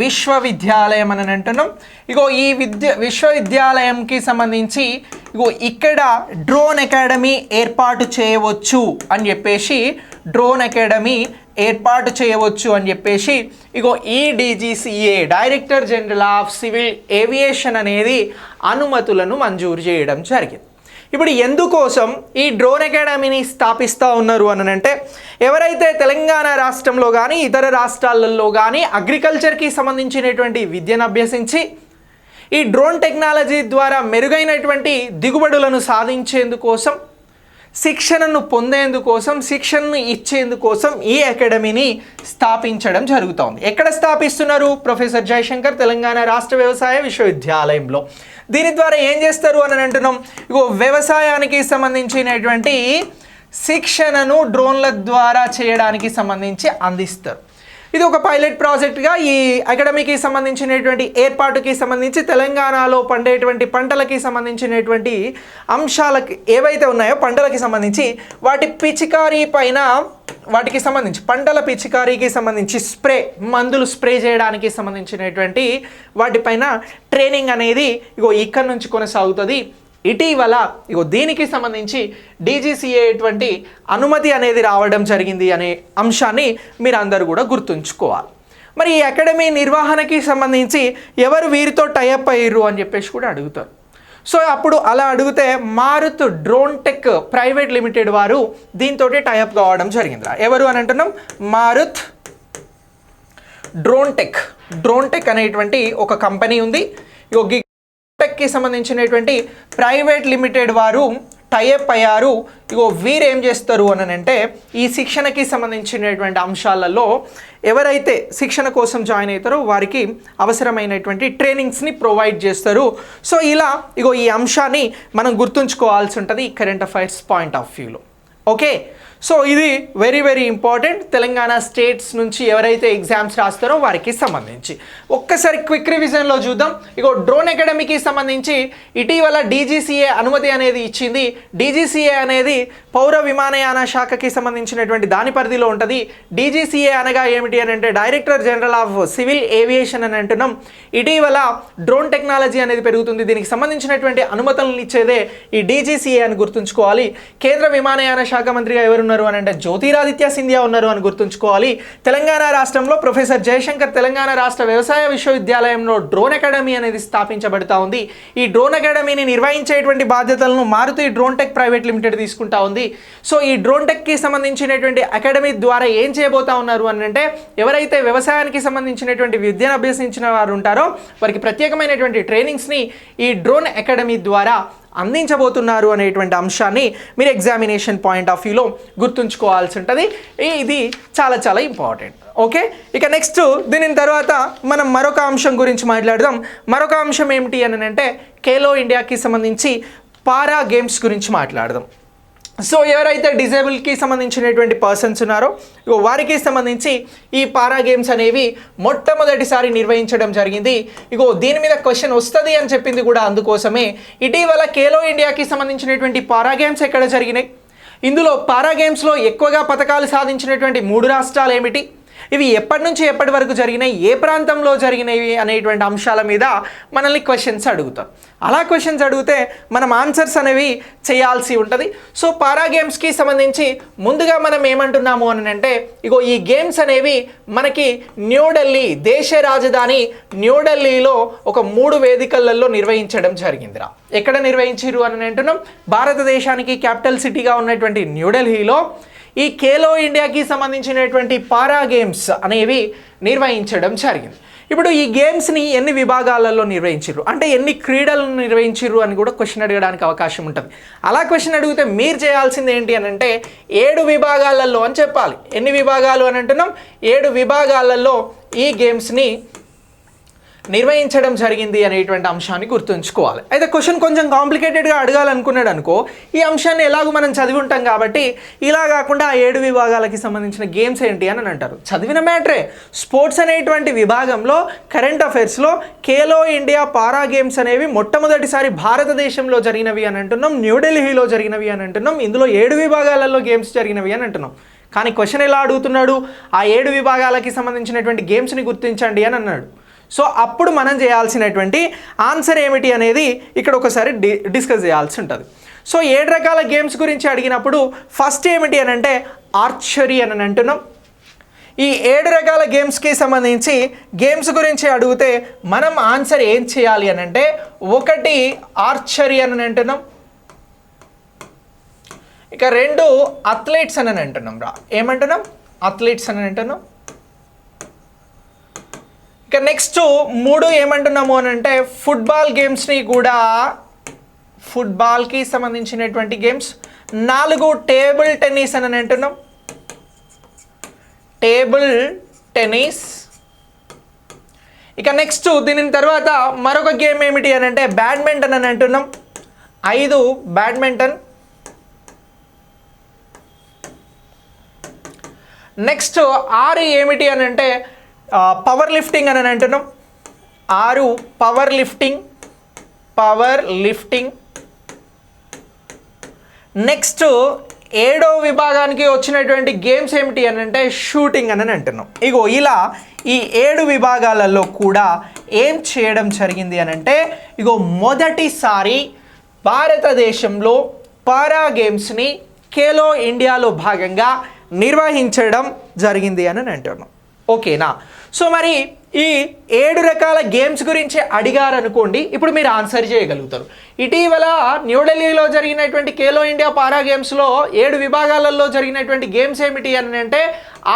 విశ్వవిద్యాలయం అని అంటున్నాం. ఇగో ఈ విశ్వవిద్యాలయంకి సంబంధించి ఇగో ఇక్కడ డ్రోన్ అకాడమీ ఏర్పాటు చేయవచ్చు అని చెప్పేసి ఇగో ఈ DGCA director general of civil aviation అనేది అనుమతులను మంజూరు చేయడం జరిగింది. ఇప్పుడు ఎందుకోసం ఈ డ్రోన్ అకాడమీని స్థాపిస్తూ ఉన్నారు అని అంటే, ఎవరైతే తెలంగాణ రాష్ట్రంలో కానీ ఇతర రాష్ట్రాలలో కానీ అగ్రికల్చర్కి సంబంధించినటువంటి విద్యను అభ్యసించి ఈ డ్రోన్ టెక్నాలజీ ద్వారా మెరుగైనటువంటి దిగుబడులను సాధించేందుకోసం, శిక్షణను పొందేందుకోసం, శిక్షణను ఇచ్చేందుకోసం ఈ అకాడమీని స్థాపించడం జరుగుతోంది. ఎక్కడ స్థాపిస్తున్నారు? ప్రొఫెసర్ జయశంకర్ తెలంగాణ రాష్ట్ర వ్యవసాయ విశ్వవిద్యాలయంలో. దీని ద్వారా ఏం చేస్తారు అని అంటున్నాం, ఇగో వ్యవసాయానికి సంబంధించినటువంటి శిక్షణను డ్రోన్ల ద్వారా చేయడానికి సంబంధించి అందిస్తారు. ఇది ఒక పైలట్ ప్రాజెక్ట్గా ఈ అకాడమీకి సంబంధించినటువంటి ఏర్పాటుకి సంబంధించి తెలంగాణలో పండేటువంటి పంటలకి సంబంధించినటువంటి అంశాలకి ఏవైతే ఉన్నాయో పంటలకి సంబంధించి వాటి పిచికారీ పైన వాటికి సంబంధించి పంటల పిచికారీకి సంబంధించి మందులు స్ప్రే చేయడానికి సంబంధించినటువంటి వాటిపైన ట్రైనింగ్ అనేది ఇగో ఇక్కడ నుంచి కొనసాగుతుంది. ఇటీవల ఇగో దీనికి సంబంధించి డీజీసీఏ అనుమతి అనేది రావడం జరిగింది అనే అంశాన్ని మీరు అందరూ కూడా గుర్తుంచుకోవాలి. మరి ఈ అకాడమీ నిర్వహణకి సంబంధించి ఎవరు వీరితో టైఅప్ అయ్యారు అని చెప్పేసి కూడా అడుగుతారు. సో అప్పుడు అలా అడిగితే Marut drone tech private limited వారు దీంతో టైఅప్ కావడం జరిగింది. ఎవరు అని అంటున్నాం, మారుత్ డ్రోన్ టెక్ అనేటువంటి ఒక కంపెనీ ఉంది. ఇగో టెక్కి సంబంధించినటువంటి ప్రైవేట్ లిమిటెడ్ వారు టైఅప్ అయ్యారు. ఇగో వీరు ఏం చేస్తారు అని అంటే, ఈ శిక్షణకి సంబంధించినటువంటి అంశాలలో ఎవరైతే శిక్షణ కోసం జాయిన్ అవుతారో వారికి అవసరమైనటువంటి ట్రైనింగ్స్ని ప్రొవైడ్ చేస్తారు. సో ఇలా ఇగో ఈ అంశాన్ని మనం గుర్తుంచుకోవాల్సి ఉంటుంది కరెంట్ అఫైర్స్ పాయింట్ ఆఫ్ వ్యూలో. ఓకే, సో ఇది very very important. Telangana states నుంచి ఎవరైతే ఎగ్జామ్స్ రాస్తారో వారికి సంబంధించి ఒక్కసారి క్విక్ రివిజన్లో చూద్దాం. ఇగో డ్రోన్ అకాడమీకి సంబంధించి ఇటీవల డీజీసీఏ అనుమతి అనేది ఇచ్చింది. డీజీసీఏ అనేది పౌర విమానయాన శాఖకి సంబంధించినటువంటి దాని పరిధిలో ఉంటుంది. డీజీసీఏ అనగా ఏమిటి అని అంటే director general of civil aviation అని అంటున్నాం. ఇటీవల డ్రోన్ టెక్నాలజీ అనేది పెరుగుతుంది. దీనికి సంబంధించినటువంటి అనుమతులను ఇచ్చేదే ఈ డీజీసీఏ అని గుర్తుంచుకోవాలి. కేంద్ర విమానయాన శాఖ మంత్రిగా ఎవరు ఉన్నారు అని అంటే జ్యోతిరాదిత్య సింధియా ఉన్నారు అని గుర్తుంచుకోవాలి. తెలంగాణ రాష్ట్రంలో ప్రొఫెసర్ జయశంకర్ తెలంగాణ రాష్ట్ర వ్యవసాయ విశ్వవిద్యాలయంలో డ్రోన్ అకాడమీ అనేది స్థాపించబడతా ఉంది. ఈ డ్రోన్ అకాడమీని నిర్వహించేటువంటి బాధ్యతలను Maruti drone tech private limited తీసుకుంటా ఉంది. సో ఈ డ్రోన్ టెక్కి సంబంధించినటువంటి అకాడమీ ద్వారా ఏం చేయబోతా ఉన్నారు అని అంటే, ఎవరైతే వ్యవసాయానికి సంబంధించినటువంటి విద్యను అభ్యసించిన వారు ఉంటారో వారికి ప్రత్యేకమైనటువంటి ట్రైనింగ్స్ని ఈ డ్రోన్ అకాడమీ ద్వారా అందించబోతున్నారు అనేటువంటి అంశాన్ని మీరు ఎగ్జామినేషన్ పాయింట్ ఆఫ్ వ్యూలో గుర్తుంచుకోవాల్సి ఉంటుంది. ఇది చాలా చాలా ఇంపార్టెంట్. ఓకే, ఇక నెక్స్ట్ దీని తర్వాత మనం మరొక అంశం గురించి మాట్లాడదాం. మరొక అంశం ఏమిటి అని అంటే, ఖేలో ఇండియాకి సంబంధించి పారా గేమ్స్ గురించి మాట్లాడదాం. సో ఎవరైతే డిజేబుల్కి సంబంధించినటువంటి పర్సన్స్ ఉన్నారో వారికి సంబంధించి ఈ పారా గేమ్స్ అనేవి మొట్టమొదటిసారి నిర్వహించడం జరిగింది. ఇగో దీని మీద క్వశ్చన్ వస్తుంది అని చెప్పింది కూడా అందుకోసమే. ఇటీవల ఖేలో ఇండియాకి సంబంధించినటువంటి పారా గేమ్స్ ఎక్కడ జరిగినాయి, ఇందులో పారా గేమ్స్లో ఎక్కువగా పథకాలు సాధించినటువంటి 3 రాష్ట్రాలు ఏమిటి, ఇవి ఎప్పటి నుంచి ఎప్పటి వరకు జరిగినాయి, ఏ ప్రాంతంలో జరిగినవి అనేటువంటి అంశాల మీద మనల్ని క్వశ్చన్స్ అడుగుతారు. అలా క్వశ్చన్స్ అడిగితే మనం ఆన్సర్స్ అనేవి చేయాల్సి ఉంటుంది. సో పారా గేమ్స్కి సంబంధించి ముందుగా మనం ఏమంటున్నాము అని అంటే, ఇగో ఈ గేమ్స్ అనేవి మనకి న్యూఢిల్లీ, దేశ రాజధాని న్యూఢిల్లీలో ఒక 3 వేదికలలో నిర్వహించడం జరిగిందిరా. ఎక్కడ నిర్వహించారు అని అంటున్నాం, భారతదేశానికి క్యాపిటల్ సిటీగా ఉన్నటువంటి న్యూఢిల్లీలో ఈ ఖేలో ఇండియాకి సంబంధించినటువంటి పారా గేమ్స్ అనేవి నిర్వహించడం జరిగింది. ఇప్పుడు ఈ గేమ్స్ని ఎన్ని విభాగాలలో నిర్వహించారు, అంటే ఎన్ని క్రీడలను నిర్వహించారు అని కూడా క్వశ్చన్ అడగడానికి అవకాశం ఉంటుంది. అలా క్వశ్చన్ అడిగితే మీరు చేయాల్సింది ఏంటి అని అంటే 7 విభాగాలలో అని చెప్పాలి. ఎన్ని విభాగాలు అని అంటున్నాం? 7 విభాగాలలో ఈ గేమ్స్ని నిర్వహించడం జరిగింది అనేటువంటి అంశాన్ని గుర్తుంచుకోవాలి. అయితే క్వశ్చన్ కొంచెం కాంప్లికేటెడ్గా అడగాలనుకున్నాడు అనుకో, ఈ అంశాన్ని ఎలాగో మనం చదివి ఉంటాం కాబట్టి ఇలా కాకుండా ఆ 7 విభాగాలకి సంబంధించిన గేమ్స్ ఏంటి అని అంటారు. చదివిన మ్యాటరే. స్పోర్ట్స్ అనేటువంటి విభాగంలో కరెంట్ అఫైర్స్లో ఖేలో ఇండియా పారా గేమ్స్ అనేవి మొట్టమొదటిసారి భారతదేశంలో జరిగినవి అని అంటున్నాం, న్యూఢిల్లీలో జరిగినవి అని అంటున్నాం. ఇందులో 7 విభాగాలలో గేమ్స్ జరిగినవి అని అంటున్నాం. కానీ క్వశ్చన్ ఎలా అడుగుతున్నాడు? ఆ 7 విభాగాలకి సంబంధించినటువంటి గేమ్స్ని గుర్తించండి అని అన్నాడు. సో అప్పుడు మనం చేయాల్సినటువంటి ఆన్సర్ ఏమిటి అనేది ఇక్కడ ఒకసారి డిస్కస్ చేయాల్సి ఉంటుంది. సో 7 రకాల గేమ్స్ గురించి అడిగినప్పుడు ఫస్ట్ ఏమిటి అని అంటే ఆర్చరీ అని అంటున్నాం. ఈ 7 రకాల గేమ్స్కి సంబంధించి గేమ్స్ గురించి అడిగితే మనం ఆన్సర్ ఏం చేయాలి అని అంటే 1 ఆర్చరీ అని అంటున్నాం, ఇక 2 అథ్లెట్స్ అని అంటున్నాం. ఏమంటున్నాం? అథ్లెట్స్ అని అంటున్నాం. ఇక నెక్స్ట్ 3 ఏమంటున్నాము అని అంటే ఫుట్బాల్ గేమ్స్ని కూడా, ఫుట్బాల్కి సంబంధించినటువంటి గేమ్స్. 4 టేబుల్ టెన్నిస్ అని అంటున్నాం, టేబుల్ టెన్నిస్. ఇక నెక్స్ట్ దీని తర్వాత మరొక గేమ్ ఏమిటి అని అంటే బ్యాడ్మింటన్ అని అంటున్నాం. 5 బ్యాడ్మింటన్. నెక్స్ట్ 6 ఏమిటి అని అంటే పవర్ లిఫ్టింగ్ అని అంటున్నాం. 6 పవర్ లిఫ్టింగ్. నెక్స్ట్ 7వ విభాగానికి వచ్చినటువంటి గేమ్స్ ఏమిటి అని అంటే షూటింగ్ అని అంటున్నాం. ఇగో ఇలా ఈ 7 విభాగాలలో కూడా ఏం చేయడం జరిగింది అని అంటే ఇగో మొదటిసారి భారతదేశంలో పారా గేమ్స్ని ఖేలో ఇండియాలో భాగంగా నిర్వహించడం జరిగింది అని అంటున్నాం. ఓకేనా? సో మరి ఈ 7 రకాల గేమ్స్ గురించి అడిగారు అనుకోండి, ఇప్పుడు మీరు ఆన్సర్ చేయగలుగుతారు. ఇటీవల న్యూఢిల్లీలో జరిగినటువంటి ఖేలో ఇండియా పారా గేమ్స్లో 7 విభాగాలలో జరిగినటువంటి గేమ్స్ ఏమిటి అని అంటే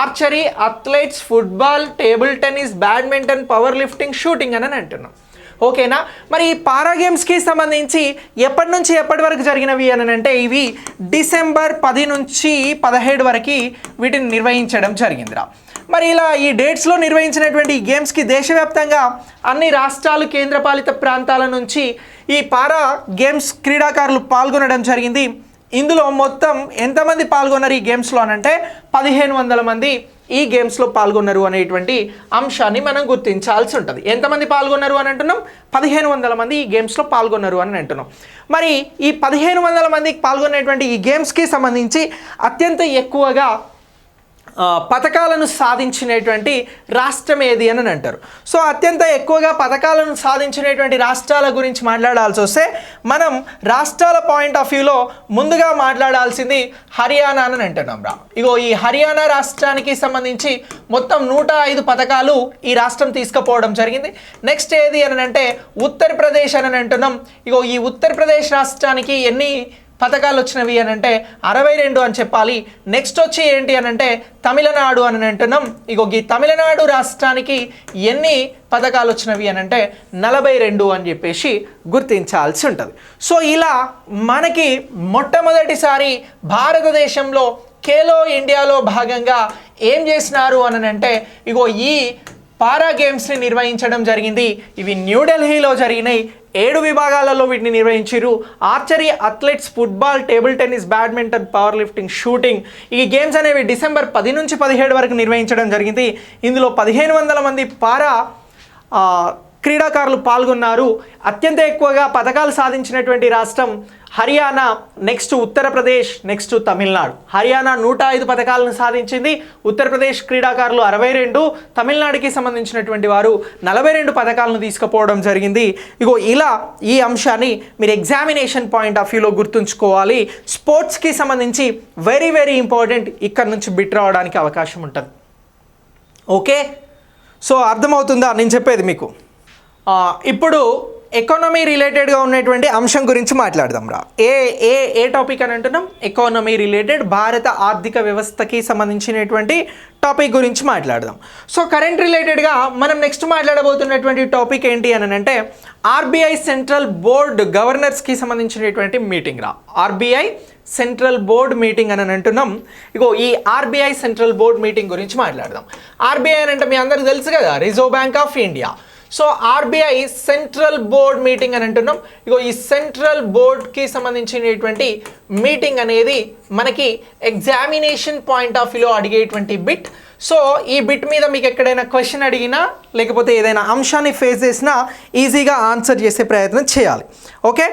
archery, athletes, football, table tennis, badminton, power lifting, shooting అని అంటున్నాం. ఓకేనా? మరి ఈ పారా గేమ్స్కి సంబంధించి ఎప్పటి నుంచి ఎప్పటి వరకు జరిగినవి అని అంటే ఇవి డిసెంబర్ 10 నుంచి 17 వరకు వీటిని నిర్వహించడం జరిగిందిరా. మరి ఇలా ఈ డేట్స్లో నిర్వహించినటువంటి ఈ గేమ్స్కి దేశవ్యాప్తంగా అన్ని రాష్ట్రాలు, కేంద్రపాలిత ప్రాంతాల నుంచి ఈ పారా గేమ్స్ క్రీడాకారులు పాల్గొనడం జరిగింది. ఇందులో మొత్తం ఎంతమంది పాల్గొన్నారు ఈ గేమ్స్లో అని అంటే 1500 మంది ఈ గేమ్స్లో పాల్గొన్నారు అనేటువంటి అంశాన్ని మనం గుర్తించాల్సి ఉంటుంది. ఎంతమంది పాల్గొన్నారు అని అంటున్నాం? 1500 మంది ఈ గేమ్స్లో పాల్గొన్నారు అని అంటున్నాం. మరి ఈ 1500 మందికి పాల్గొనేటువంటి ఈ గేమ్స్కి సంబంధించి అత్యంత ఎక్కువగా పథకాలను సాధించినటువంటి రాష్ట్రం ఏది అని అంటారు. సో అత్యంత ఎక్కువగా పథకాలను సాధించినటువంటి రాష్ట్రాల గురించి మాట్లాడాల్సి వస్తే మనం రాష్ట్రాల పాయింట్ ఆఫ్ వ్యూలో ముందుగా మాట్లాడాల్సింది హర్యానా అని అంటున్నాం రా. ఇగో ఈ హర్యానా రాష్ట్రానికి సంబంధించి మొత్తం 105 పథకాలు ఈ రాష్ట్రం తీసుకుపోవడం జరిగింది. నెక్స్ట్ ఏది అని అంటే ఉత్తరప్రదేశ్ అని అంటున్నాం. ఇగో ఈ ఉత్తరప్రదేశ్ రాష్ట్రానికి ఎన్ని పథకాలు వచ్చినవి అని అంటే 62 అని చెప్పాలి. నెక్స్ట్ వచ్చి ఏంటి అని అంటే తమిళనాడు అని అంటున్నాం. ఇగో ఈ తమిళనాడు రాష్ట్రానికి ఎన్ని పథకాలు వచ్చినవి అని అంటే 42 అని చెప్పేసి గుర్తించాల్సి ఉంటుంది. సో ఇలా మనకి మొట్టమొదటిసారి భారతదేశంలో ఖేలో ఇండియాలో భాగంగా ఏం చేసినారు అని అంటే ఇగో ఈ పారా గేమ్స్ని నిర్వహించడం జరిగింది. ఇవి న్యూఢిల్లీలో జరిగినాయి. 7 విభాగాలలో వీటిని నిర్వహించారు. Archery, athletes, football, table tennis, badminton, power lifting, shooting. ఈ గేమ్స్ అనేవి డిసెంబర్ 10 నుంచి 17 వరకు నిర్వహించడం జరిగింది. ఇందులో 1500 మంది పారా క్రీడాకారులు పాల్గొన్నారు. అత్యంత ఎక్కువగా పథకాలు సాధించినటువంటి రాష్ట్రం హర్యానా, నెక్స్ట్ ఉత్తరప్రదేశ్, నెక్స్ట్ తమిళనాడు. హర్యానా 105 పథకాలను సాధించింది. ఉత్తరప్రదేశ్ క్రీడాకారులు 62, తమిళనాడుకి సంబంధించినటువంటి వారు 42 పథకాలను తీసుకుపోవడం జరిగింది. ఇగో ఇలా ఈ అంశాన్ని మీరు ఎగ్జామినేషన్ పాయింట్ ఆఫ్ వ్యూలో గుర్తుంచుకోవాలి. స్పోర్ట్స్కి సంబంధించి వెరీ వెరీ ఇంపార్టెంట్. ఇక్కడ నుంచి బిట్ రావడానికి అవకాశం ఉంటుంది. ఓకే, సో అర్థమవుతుందా నేను చెప్పేది మీకు? ఇప్పుడు ఎకానమీ రిలేటెడ్గా ఉన్నటువంటి అంశం గురించి మాట్లాడదాం రా. ఏ టాపిక్ అని అంటున్నాం? ఎకానమీ రిలేటెడ్, భారత ఆర్థిక వ్యవస్థకి సంబంధించినటువంటి టాపిక్ గురించి మాట్లాడదాం. సో కరెంట్ రిలేటెడ్గా మనం నెక్స్ట్ మాట్లాడబోతున్నటువంటి టాపిక్ ఏంటి అని అంటే ఆర్బీఐ సెంట్రల్ బోర్డ్ గవర్నర్స్కి సంబంధించినటువంటి మీటింగ్ రా. ఆర్బీఐ సెంట్రల్ బోర్డ్ మీటింగ్ అని అంటున్నాం. ఇగో ఈ ఆర్బీఐ సెంట్రల్ బోర్డ్ మీటింగ్ గురించి మాట్లాడదాం. ఆర్బీఐ అని అంటే మీ అందరికీ తెలుసు కదా, reserve bank of India. So RBI central board meeting అని అంటున్నాం. ఇగో ఈ సెంట్రల్ బోర్డ్కి సంబంధించినటువంటి మీటింగ్ అనేది మనకి ఎగ్జామినేషన్ పాయింట్ ఆఫ్ వ్యూలో అడిగేటువంటి బిట్. సో ఈ బిట్ మీద మీకు ఎక్కడైనా క్వశ్చన్ అడిగినా లేకపోతే ఏదైనా అంశాన్ని ఫేస్ చేసినా ఈజీగా ఆన్సర్ చేసే ప్రయత్నం చేయాలి. Okay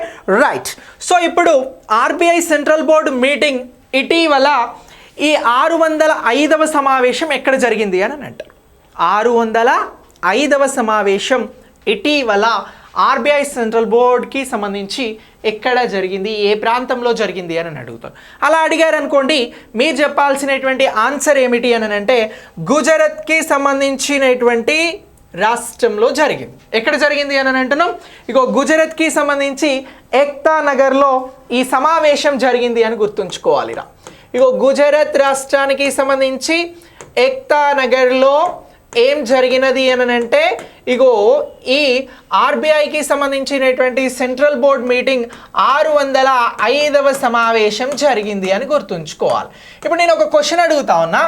right. సో ఇప్పుడు ఆర్బీఐ సెంట్రల్ బోర్డ్ మీటింగ్ ఇటీవల ఈ 605వ సమావేశం ఎక్కడ జరిగింది అని అంటారు. 605వ సమావేశం ఇటీవల ఆర్బీఐ సెంట్రల్ బోర్డ్కి సంబంధించి ఎక్కడ జరిగింది, ఏ ప్రాంతంలో జరిగింది అని అడుగుతారు. అలా అడిగారు అనుకోండి, మీరు చెప్పాల్సినటువంటి ఆన్సర్ ఏమిటి అని అంటే గుజరాత్కి సంబంధించినటువంటి రాష్ట్రంలో జరిగింది. ఎక్కడ జరిగింది అని అంటున్నాం? ఇగో గుజరాత్కి సంబంధించి ఏక్తా నగర్లో ఈ సమావేశం జరిగింది అని గుర్తుంచుకోవాలిరా. ఇగో గుజరాత్ రాష్ట్రానికి సంబంధించి ఏక్తా నగర్లో ఏం జరిగినది అని అంటే ఇగో ఈ ఆర్బీఐకి సంబంధించినటువంటి సెంట్రల్ బోర్డ్ మీటింగ్ 605వ సమావేశం జరిగింది అని గుర్తుంచుకోవాలి. ఇప్పుడు నేను ఒక క్వశ్చన్ అడుగుతా ఉన్నా,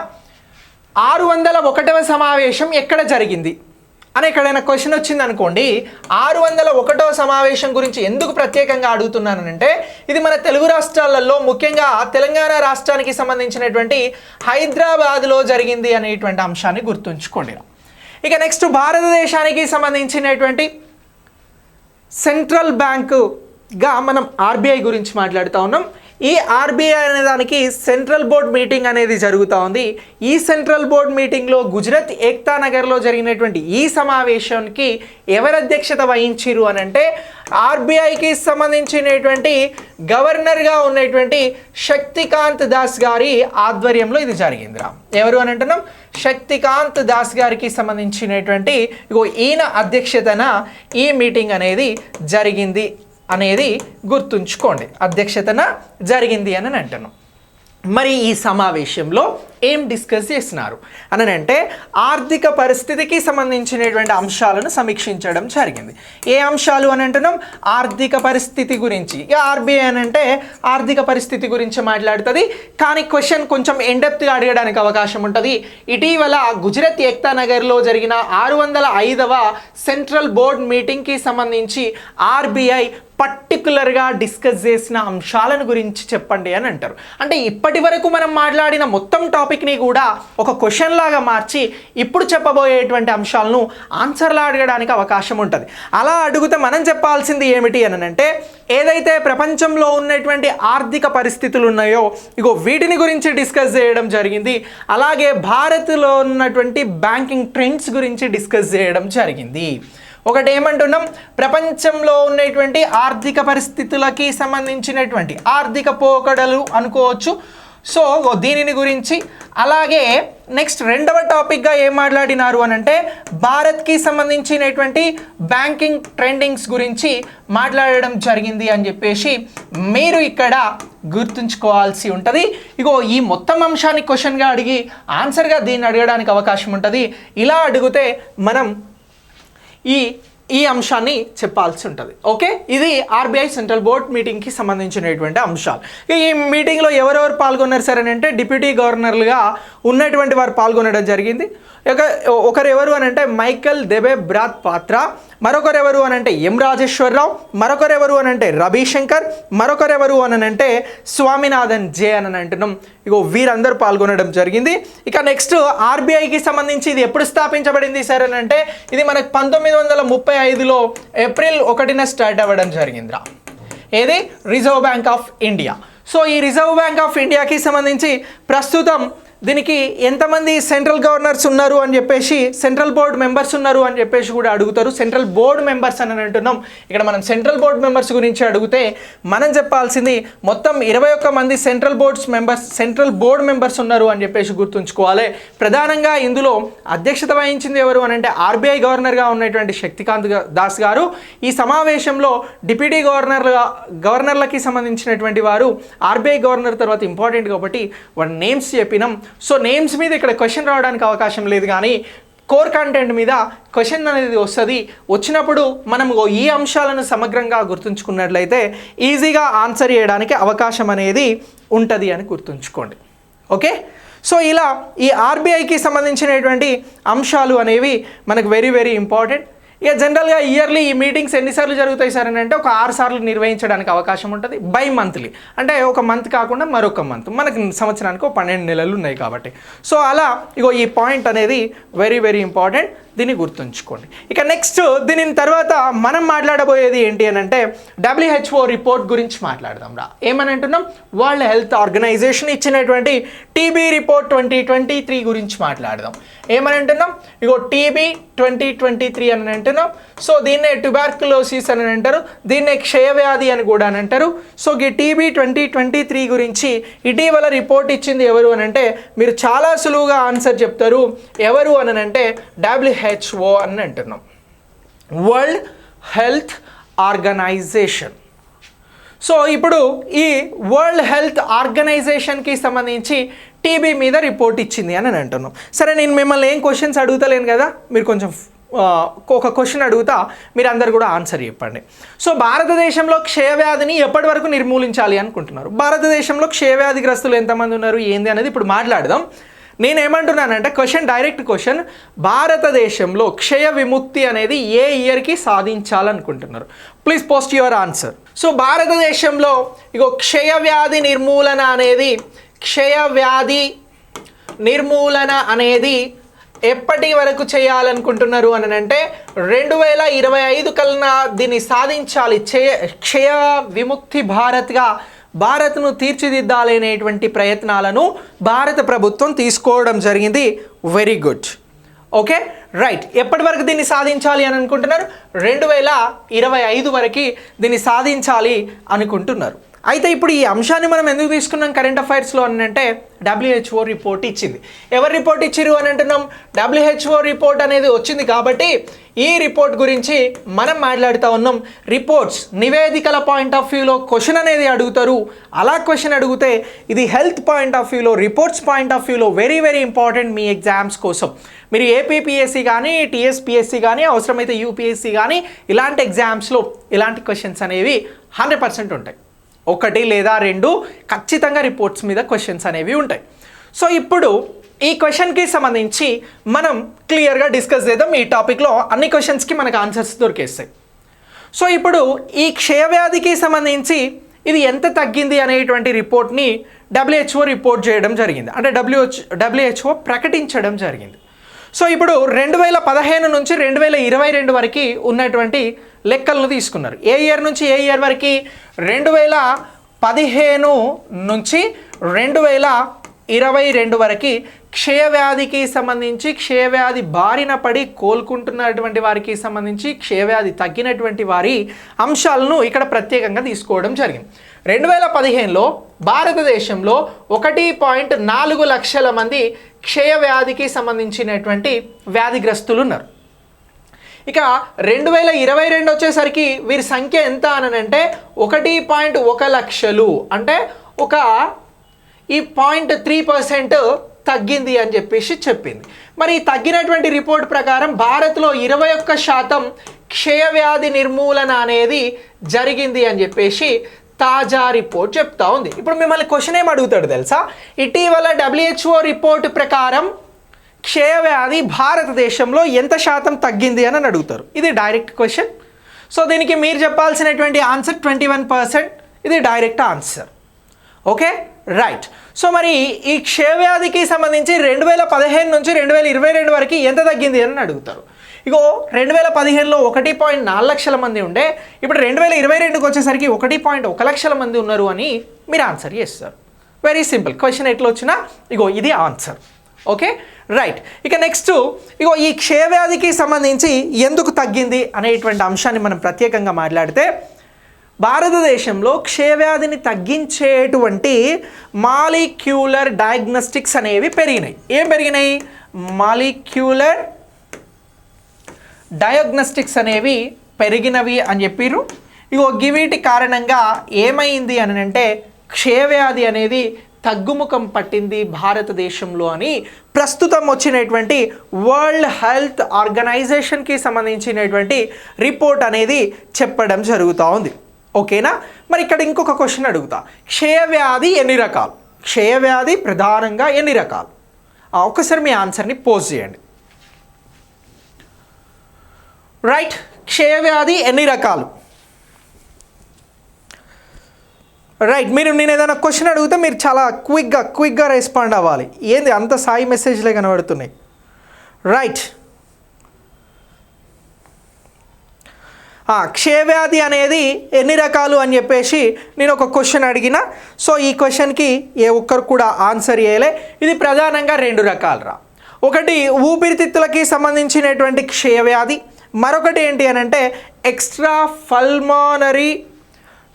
601వ సమావేశం ఎక్కడ జరిగింది అని ఎక్కడైనా క్వశ్చన్ వచ్చింది అనుకోండి, 601వ సమావేశం గురించి ఎందుకు ప్రత్యేకంగా అడుగుతున్నానంటే ఇది మన తెలుగు రాష్ట్రాలలో ముఖ్యంగా తెలంగాణ రాష్ట్రానికి సంబంధించినటువంటి హైదరాబాద్లో జరిగింది అనేటువంటి అంశాన్ని గుర్తుంచుకోండి. ఇక నెక్స్ట్ భారతదేశానికి సంబంధించినటువంటి సెంట్రల్ బ్యాంకుగా మనం ఆర్బీఐ గురించి మాట్లాడుతూ ఉన్నాం. ఈ ఆర్బీఐ అనే దానికి సెంట్రల్ బోర్డ్ మీటింగ్ అనేది జరుగుతూ ఉంది. ఈ సెంట్రల్ బోర్డ్ మీటింగ్లో గుజరాత్ ఏక్తా నగర్లో జరిగినటువంటి ఈ సమావేశానికి ఎవరు అధ్యక్షత వహించారు అని అంటే ఆర్బీఐకి సంబంధించినటువంటి గవర్నర్గా ఉన్నటువంటి శక్తికాంత్ దాస్ గారి ఆధ్వర్యంలో ఇది జరిగిందిరా. ఎవరు అని అంటున్నాం? శక్తికాంత్ దాస్ గారికి సంబంధించినటువంటి ఈయన అధ్యక్షతన ఈ మీటింగ్ అనేది జరిగింది అనేది గుర్తుంచుకోండి. అధ్యక్షతన జరిగింది అని అంటున్నాం. మరి ఈ సమావేశంలో ఏం డిస్కస్ చేస్తున్నారు అని అంటే ఆర్థిక పరిస్థితికి సంబంధించినటువంటి అంశాలను సమీక్షించడం జరిగింది. ఏ అంశాలు అని అంటున్నాం? ఆర్థిక పరిస్థితి గురించి. ఇక ఆర్బీఐ అని అంటే ఆర్థిక పరిస్థితి గురించి మాట్లాడుతుంది, కానీ క్వశ్చన్ కొంచెం ఇన్డెప్త్గా అడగడానికి అవకాశం ఉంటుంది. ఇటీవల గుజరాత్ ఏక్తా నగర్లో జరిగిన 605వ సెంట్రల్ బోర్డ్ మీటింగ్కి సంబంధించి ఆర్బీఐ పర్టికులర్గా డిస్కస్ చేసిన అంశాలను గురించి చెప్పండి అని అంటారు. అంటే ఇప్పటి వరకు మనం మాట్లాడిన మొత్తం టాపిక్ని కూడా ఒక క్వశ్చన్ లాగా మార్చి ఇప్పుడు చెప్పబోయేటువంటి అంశాలను ఆన్సర్లా అడగడానికి అవకాశం ఉంటుంది. అలా అడిగితే మనం చెప్పాల్సింది ఏమిటి అని అంటే ఏదైతే ప్రపంచంలో ఉన్నటువంటి ఆర్థిక పరిస్థితులు ఉన్నాయో ఇగో వీటిని గురించి డిస్కస్ చేయడం జరిగింది. అలాగే భారత్లో ఉన్నటువంటి బ్యాంకింగ్ ట్రెండ్స్ గురించి డిస్కస్ చేయడం జరిగింది. ఒకటి ఏమంటున్నాం? ప్రపంచంలో ఉన్నటువంటి ఆర్థిక పరిస్థితులకి సంబంధించినటువంటి ఆర్థిక పోకడలు అనుకోవచ్చు. సో దీనిని గురించి, అలాగే నెక్స్ట్ రెండవ టాపిక్గా ఏం మాట్లాడినారు అని అంటే భారత్కి సంబంధించినటువంటి బ్యాంకింగ్ ట్రెండింగ్స్ గురించి మాట్లాడడం జరిగింది అని చెప్పేసి మీరు ఇక్కడ గుర్తుంచుకోవాల్సి ఉంటుంది. ఇగో ఈ మొత్తం అంశాన్ని క్వశ్చన్గా అడిగి ఆన్సర్గా దీన్ని అడగడానికి అవకాశం ఉంటుంది. ఇలా అడిగితే మనం ఈ అంశాన్ని చెప్పాల్సి ఉంటుంది. ఓకే, ఇది ఆర్బీఐ సెంట్రల్ బోర్డ్ మీటింగ్కి సంబంధించినటువంటి అంశాలు. ఈ మీటింగ్లో ఎవరెవరు పాల్గొన్నారు సార్ అని అంటే డిప్యూటీ గవర్నర్లుగా ఉన్నటువంటి వారు పాల్గొనడం జరిగింది. ఒకరు ఎవరు అని అంటే మైకేల్ దెబే బ్రాత్ పాత్ర, మరొకరు ఎవరు అని అంటే ఎం రాజేశ్వరరావు, మరొకరు ఎవరు అని అంటే రవిశంకర్, మరొకరు ఎవరు అని అంటే స్వామినాథన్ జే అని అంటున్నాం. ఇగో వీరందరూ పాల్గొనడం జరిగింది. ఇక నెక్స్ట్ ఆర్బీఐకి సంబంధించి ఇది ఎప్పుడు స్థాపించబడింది సార్ అని అంటే ఇది మనకు 1935లో ఏప్రిల్ 1న స్టార్ట్ అవ్వడం జరిగిందిరా. ఏది? Reserve bank of India. So ఈ రిజర్వ్ బ్యాంక్ ఆఫ్ ఇండియాకి సంబంధించి ప్రస్తుతం దీనికి ఎంతమంది సెంట్రల్ గవర్నర్స్ ఉన్నారు అని చెప్పేసి, సెంట్రల్ బోర్డ్ మెంబర్స్ ఉన్నారు అని చెప్పేసి కూడా అడుగుతారు. సెంట్రల్ బోర్డ్ మెంబర్స్ అని అంటున్నాం. ఇక్కడ మనం సెంట్రల్ బోర్డ్ మెంబర్స్ గురించి అడిగితే మనం చెప్పాల్సింది మొత్తం 21 మంది సెంట్రల్ బోర్డ్ మెంబర్స్ ఉన్నారు అని చెప్పేసి గుర్తుంచుకోవాలి. ప్రధానంగా ఇందులో అధ్యక్షత వహించింది ఎవరు అని అంటే ఆర్బీఐ గవర్నర్గా ఉన్నటువంటి శక్తికాంత్ దాస్ గారు. ఈ సమావేశంలో డిప్యూటీ గవర్నర్లకి సంబంధించినటువంటి వారు ఆర్బీఐ గవర్నర్ తర్వాత ఇంపార్టెంట్ కాబట్టి వాళ్ళ నేమ్స్ చెప్పినాం. సో నేమ్స్ మీద ఇక్కడ క్వశ్చన్ రావడానికి అవకాశం లేదు, కానీ కోర్ కంటెంట్ మీద క్వశ్చన్ అనేది వస్తుంది. వచ్చినప్పుడు మనం ఈ అంశాలను సమగ్రంగా గుర్తుంచుకున్నట్లయితే ఈజీగా ఆన్సర్ చేయడానికి అవకాశం అనేది ఉంటుంది అని గుర్తుంచుకోండి. ఓకే, సో ఇలా ఈ ఆర్బీఐకి సంబంధించినటువంటి అంశాలు అనేవి మనకు వెరీ వెరీ ఇంపార్టెంట్. ఇక జనరల్గా ఇయర్లీ ఈ మీటింగ్స్ ఎన్నిసార్లు జరుగుతాయి సార్ అని అంటే ఒక 6 సార్లు నిర్వహించడానికి అవకాశం ఉంటుంది. బై మంత్లీ అంటే ఒక మంత్ కాకుండా మరొక మంత్, మనకు సంవత్సరానికి 12 నెలలు ఉన్నాయి కాబట్టి. సో అలా ఈ పాయింట్ అనేది వెరీ వెరీ ఇంపార్టెంట్, దీన్ని గుర్తుంచుకోండి. ఇక నెక్స్ట్ దీని తర్వాత మనం మాట్లాడబోయేది ఏంటి అని అంటే WHO రిపోర్ట్ గురించి మాట్లాడదాం రా. ఏమని అంటున్నాం, వరల్డ్ హెల్త్ ఆర్గనైజేషన్ ఇచ్చినటువంటి టీబీ రిపోర్ట్ 2023 గురించి మాట్లాడదాం. ఏమని అంటున్నాం, టీబీ 2023 అని అంటున్నాం. సో దీన్నే ట్యూబర్క్యులోసిస్ అని అంటారు, దీన్నే క్షయవ్యాధి అని కూడా అని అంటారు. సో ఈ టీబీ 2023 గురించి ఇటీవల రిపోర్ట్ ఇచ్చింది ఎవరు అని అంటే మీరు చాలా సులువుగా ఆన్సర్ చెప్తారు. ఎవరు అని అంటే WHO అని అంటున్నాం, వరల్డ్ హెల్త్ ఆర్గనైజేషన్. సో ఇప్పుడు ఈ వరల్డ్ హెల్త్ ఆర్గనైజేషన్కి సంబంధించి టీబీ మీద రిపోర్ట్ ఇచ్చింది అని అంటున్నాం. సరే, నేను మిమ్మల్ని ఏం క్వశ్చన్స్ అడుగుతలేను కదా, మీరు కొంచెం ఒక క్వశ్చన్ అడుగుతా, మీరు అందరు కూడా ఆన్సర్ చెప్పండి. సో భారతదేశంలో క్షయవ్యాధిని ఎప్పటి వరకు నిర్మూలించాలి అనుకుంటున్నారు? భారతదేశంలో క్షయవ్యాధిగ్రస్తులు ఎంతమంది ఉన్నారు ఏంది అనేది ఇప్పుడు మాట్లాడదాం. నేనేమంటున్నానంటే డైరెక్ట్ క్వశ్చన్, భారతదేశంలో క్షయ విముక్తి అనేది ఏ ఇయర్కి సాధించాలనుకుంటున్నారు? Please post your answer. So భారతదేశంలో క్షయవ్యాధి నిర్మూలన అనేది ఎప్పటి వరకు చేయాలనుకుంటున్నారు అని అంటే 2025 కల్లా దీన్ని సాధించాలి. క్షయ విముక్తి భారత్ను తీర్చిదిద్దాలనేటువంటి ప్రయత్నాలను భారత ప్రభుత్వం తీసుకోవడం జరిగింది. Very good. Okay, right. ఎప్పటి వరకు దీన్ని సాధించాలి అని అనుకుంటున్నారు? 2025 వరకు దీన్ని సాధించాలి అనుకుంటున్నారు. అయితే ఇప్పుడు ఈ అంశాన్ని మనం ఎందుకు తీసుకున్నాం కరెంట్ అఫైర్స్లో అని అంటే WHO రిపోర్ట్ ఇచ్చింది. ఎవరు రిపోర్ట్ ఇచ్చారు అని అంటున్నాం? WHO రిపోర్ట్ అనేది వచ్చింది కాబట్టి ఈ రిపోర్ట్ గురించి మనం మాట్లాడుతూ ఉన్నాం. రిపోర్ట్స్ నివేదికల పాయింట్ ఆఫ్ వ్యూలో క్వశ్చన్ అనేది అడుగుతారు. అలా క్వశ్చన్ అడిగితే ఇది హెల్త్ పాయింట్ ఆఫ్ వ్యూలో, రిపోర్ట్స్ పాయింట్ ఆఫ్ వ్యూలో వెరీ వెరీ ఇంపార్టెంట్ మీ ఎగ్జామ్స్ కోసం. మీరు ఏపీపీఎస్సీ కానీ, TSPSC కానీ, అవసరమైతే UPSC కానీ ఇలాంటి ఎగ్జామ్స్లో ఇలాంటి క్వశ్చన్స్ అనేవి 100% ఉంటాయి. 1 లేదా 2 ఖచ్చితంగా రిపోర్ట్స్ మీద క్వశ్చన్స్ అనేవి ఉంటాయి. సో ఇప్పుడు ఈ క్వశ్చన్కి సంబంధించి మనం క్లియర్గా డిస్కస్ చేద్దాం. ఈ టాపిక్లో అన్ని క్వశ్చన్స్కి మనకు ఆన్సర్స్ దొరికేస్తాయి. సో ఇప్పుడు ఈ క్షయవ్యాధికి సంబంధించి ఇది ఎంత తగ్గింది అనేటువంటి రిపోర్ట్ని WHO రిపోర్ట్ చేయడం జరిగింది, అంటే WHO ప్రకటించడం జరిగింది. సో ఇప్పుడు 2015 నుంచి 2022 వరకు ఉన్నటువంటి లెక్కలను తీసుకున్నారు. ఏ ఇయర్ నుంచి ఏ ఇయర్ వరకు? 2015 నుంచి 2022 వరకు క్షయవ్యాధికి సంబంధించి, క్షయవ్యాధి బారిన పడి కోలుకుంటున్నటువంటి వారికి సంబంధించి, క్షయవ్యాధి తగ్గినటువంటి వారి అంశాలను ఇక్కడ ప్రత్యేకంగా తీసుకోవడం జరిగింది. 2015లో భారతదేశంలో 1.4 లక్షల మంది క్షయవ్యాధికి సంబంధించినటువంటి వ్యాధిగ్రస్తులు ఉన్నారు. ఇక 2022 వచ్చేసరికి వీరి సంఖ్య ఎంత అని అంటే 1.1 లక్షలు, అంటే ఈ 0.3% తగ్గింది అని చెప్పేసి చెప్పింది. మరి తగ్గినటువంటి రిపోర్ట్ ప్రకారం భారత్లో 21% క్షయవ్యాధి నిర్మూలన అనేది జరిగింది అని చెప్పేసి తాజా రిపోర్ట్ చెప్తా ఉంది. ఇప్పుడు మిమ్మల్ని క్వశ్చన్ ఏం అడుగుతాడు తెలుసా? ఇటీవల WHO రిపోర్ట్ ప్రకారం క్షయవ్యాధి భారతదేశంలో ఎంత శాతం తగ్గింది అని అడుగుతారు. ఇది డైరెక్ట్ క్వశ్చన్. సో దీనికి మీరు చెప్పాల్సినటువంటి ఆన్సర్ 21%. ఇది direct answer. Okay, right. So మరి ఈ క్షయవ్యాధికి సంబంధించి 2015 నుంచి 2022 వరకు ఎంత తగ్గింది అని అడుగుతారు. 2015లో 1.4 లక్షల మంది ఉండే, ఇప్పుడు 2022కి వచ్చేసరికి 1.1 లక్షల మంది ఉన్నారు అని మీరు ఆన్సర్ చేస్తారు. వెరీ సింపుల్ క్వశ్చన్ ఎట్లా వచ్చినా ఇగో ఇది ఆన్సర్. Okay right. ఇక నెక్స్ట్ ఇగో ఈ క్షయవ్యాధికి సంబంధించి ఎందుకు తగ్గింది అనేటువంటి అంశాన్ని మనం ప్రత్యేకంగా మాట్లాడితే, భారతదేశంలో క్షయవ్యాధిని తగ్గించేటువంటి మాలిక్యూలర్ డయాగ్నోస్టిక్స్ అనేవి పెరిగినాయి. ఏం పెరిగినాయి? మాలిక్యూలర్ డయాగ్నోస్టిక్స్ అనేవి పెరిగినవి అని చెప్పిర్రు. ఇగో వీటి కారణంగా ఏమైంది అని అంటే క్షయవ్యాధి అనేది తగ్గుముఖం పట్టింది భారతదేశంలో అని ప్రస్తుతం వచ్చినటువంటి వరల్డ్ హెల్త్ ఆర్గనైజేషన్కి సంబంధించినటువంటి రిపోర్ట్ అనేది చెప్పడం జరుగుతూ ఉంది. ఓకేనా? మరి ఇక్కడ ఇంకొక క్వశ్చన్ అడుగుతా, క్షయవ్యాధి ఎన్ని రకాలు? క్షయవ్యాధి ప్రధానంగా ఎన్ని రకాలు? ఒకసారి మీ ఆన్సర్ని పోస్ట్ చేయండి. రైట్, క్షయవ్యాధి ఎన్ని రకాలు? రైట్, నేను ఏదైనా క్వశ్చన్ అడిగితే మీరు చాలా క్విక్గా రెస్పాండ్ అవ్వాలి. ఏంది అంత సాయి మెసేజ్లే కనబడుతున్నాయి. రైట్, క్షయవ్యాధి అనేది ఎన్ని రకాలు అని చెప్పేసి నేను ఒక క్వశ్చన్ అడిగిన. సో ఈ క్వశ్చన్కి ఏ ఒక్కరు కూడా ఆన్సర్ చేయలే. ఇది ప్రధానంగా 2 రకాలు. ఒకటి ఊపిరితిత్తులకి సంబంధించినటువంటి క్షయవ్యాధి, మరొకటి ఏంటి అని అంటే ఎక్స్ట్రా పల్మోనరీ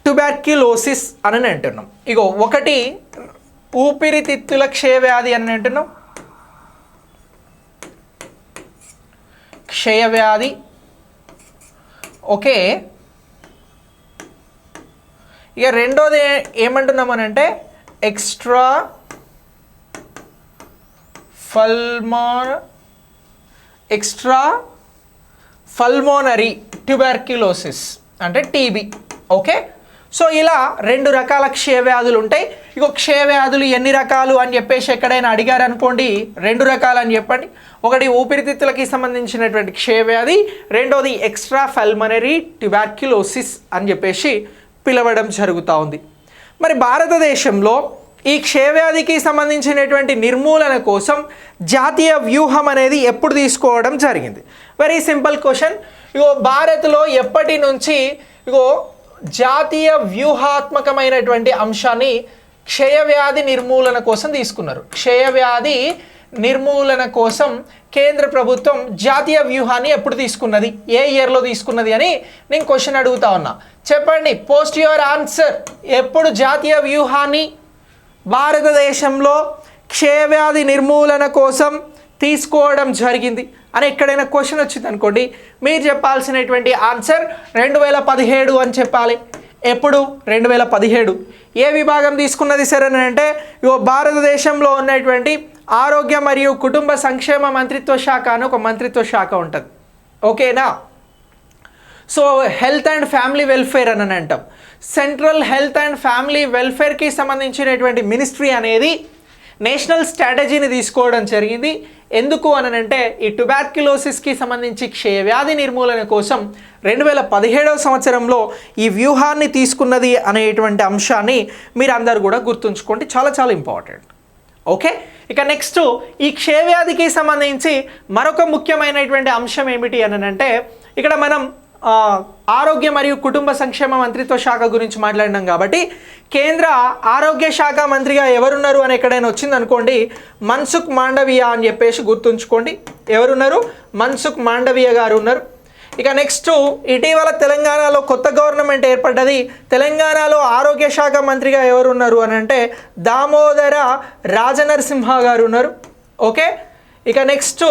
ట్యూబర్క్యులోసిస్ అని అంటున్నాం. ఇగో ఒకటి ఊపిరితిత్తుల క్షయవ్యాధి అని అంటున్నాం, క్షయవ్యాధి. ఓకే, ఇక రెండోది ఏమంటున్నాం అని అంటే ఎక్స్ట్రా పల్మోనరీ ట్యూబర్క్యులోసిస్ అంటే టీబీ. ఓకే, సో ఇలా 2 రకాల క్షయవ్యాధులు ఉంటాయి. ఇగో క్షయవ్యాధులు ఎన్ని రకాలు అని చెప్పేసి ఎక్కడైనా అడిగారు అనుకోండి, 2 రకాలు అని చెప్పండి. ఒకటి ఊపిరితిత్తులకి సంబంధించినటువంటి క్షయవ్యాధి, రెండోది ఎక్స్ట్రా పల్మనరీ ట్యూబర్క్యులోసిస్ అని చెప్పేసి పిలవడం జరుగుతూ ఉంది. మరి భారతదేశంలో ఈ క్షయవ్యాధికి సంబంధించినటువంటి నిర్మూలన కోసం జాతీయ వ్యూహం అనేది ఎప్పుడు తీసుకోవడం జరిగింది? Very simple question. ఇగో భారత్లో ఎప్పటి నుంచి ఇగో జాతీయ వ్యూహాత్మకమైనటువంటి అంశాన్ని క్షయవ్యాధి నిర్మూలన కోసం తీసుకున్నారు. క్షయవ్యాధి నిర్మూలన కోసం కేంద్ర ప్రభుత్వం జాతీయ వ్యూహాన్ని ఎప్పుడు తీసుకున్నది, ఏ ఇయర్లో తీసుకున్నది అని నేను క్వశ్చన్ అడుగుతా ఉన్నా. చెప్పండి, పోస్ట్ యువర్ ఆన్సర్. ఎప్పుడు జాతీయ వ్యూహాన్ని భారతదేశంలో క్షయవ్యాధి నిర్మూలన కోసం తీసుకోవడం జరిగింది అని ఎక్కడైనా క్వశ్చన్ వచ్చింది అనుకోండి, మీరు చెప్పాల్సినటువంటి ఆన్సర్ 2017 అని చెప్పాలి. ఎప్పుడు? 2017. ఏ విభాగం తీసుకున్నది సరే అని అంటే భారతదేశంలో ఉన్నటువంటి ఆరోగ్య మరియు కుటుంబ సంక్షేమ మంత్రిత్వ శాఖ అని ఒక మంత్రిత్వ శాఖ ఉంటుంది. ఓకేనా? So health and family welfare అని అంటాం. సెంట్రల్ హెల్త్ అండ్ ఫ్యామిలీ వెల్ఫేర్కి సంబంధించినటువంటి మినిస్ట్రీ అనేది నేషనల్ స్ట్రాటజీని తీసుకోవడం జరిగింది. ఎందుకు అని అంటే ఈ ట్యూబర్క్యులోసిస్కి సంబంధించి క్షయవ్యాధి నిర్మూలన కోసం 2017వ సంవత్సరంలో ఈ వ్యూహాన్ని తీసుకున్నది అనేటువంటి అంశాన్ని మీరు అందరూ కూడా గుర్తుంచుకోండి, చాలా చాలా ఇంపార్టెంట్. ఓకే, ఇక నెక్స్ట్ ఈ క్షయవ్యాధికి సంబంధించి మరొక ముఖ్యమైనటువంటి అంశం ఏమిటి అని అంటే ఇక్కడ మనం ఆరోగ్య మరియు కుటుంబ సంక్షేమ మంత్రిత్వ శాఖ గురించి మాట్లాడినాం కాబట్టి కేంద్ర ఆరోగ్య శాఖ మంత్రిగా ఎవరున్నారు అని ఎక్కడైనా వచ్చింది అనుకోండి, మన్సుఖ్ మాండవియా అని చెప్పేసి గుర్తుంచుకోండి. ఎవరున్నారు? మన్సుఖ్ మాండవియా గారు ఉన్నారు. ఇక నెక్స్ట్ ఇటీవల తెలంగాణలో కొత్త గవర్నమెంట్ ఏర్పడ్డది. తెలంగాణలో ఆరోగ్య శాఖ మంత్రిగా ఎవరు ఉన్నారు అని అంటే దామోదర రాజనరసింహ గారు ఉన్నారు. ఓకే, ఇక నెక్స్ట్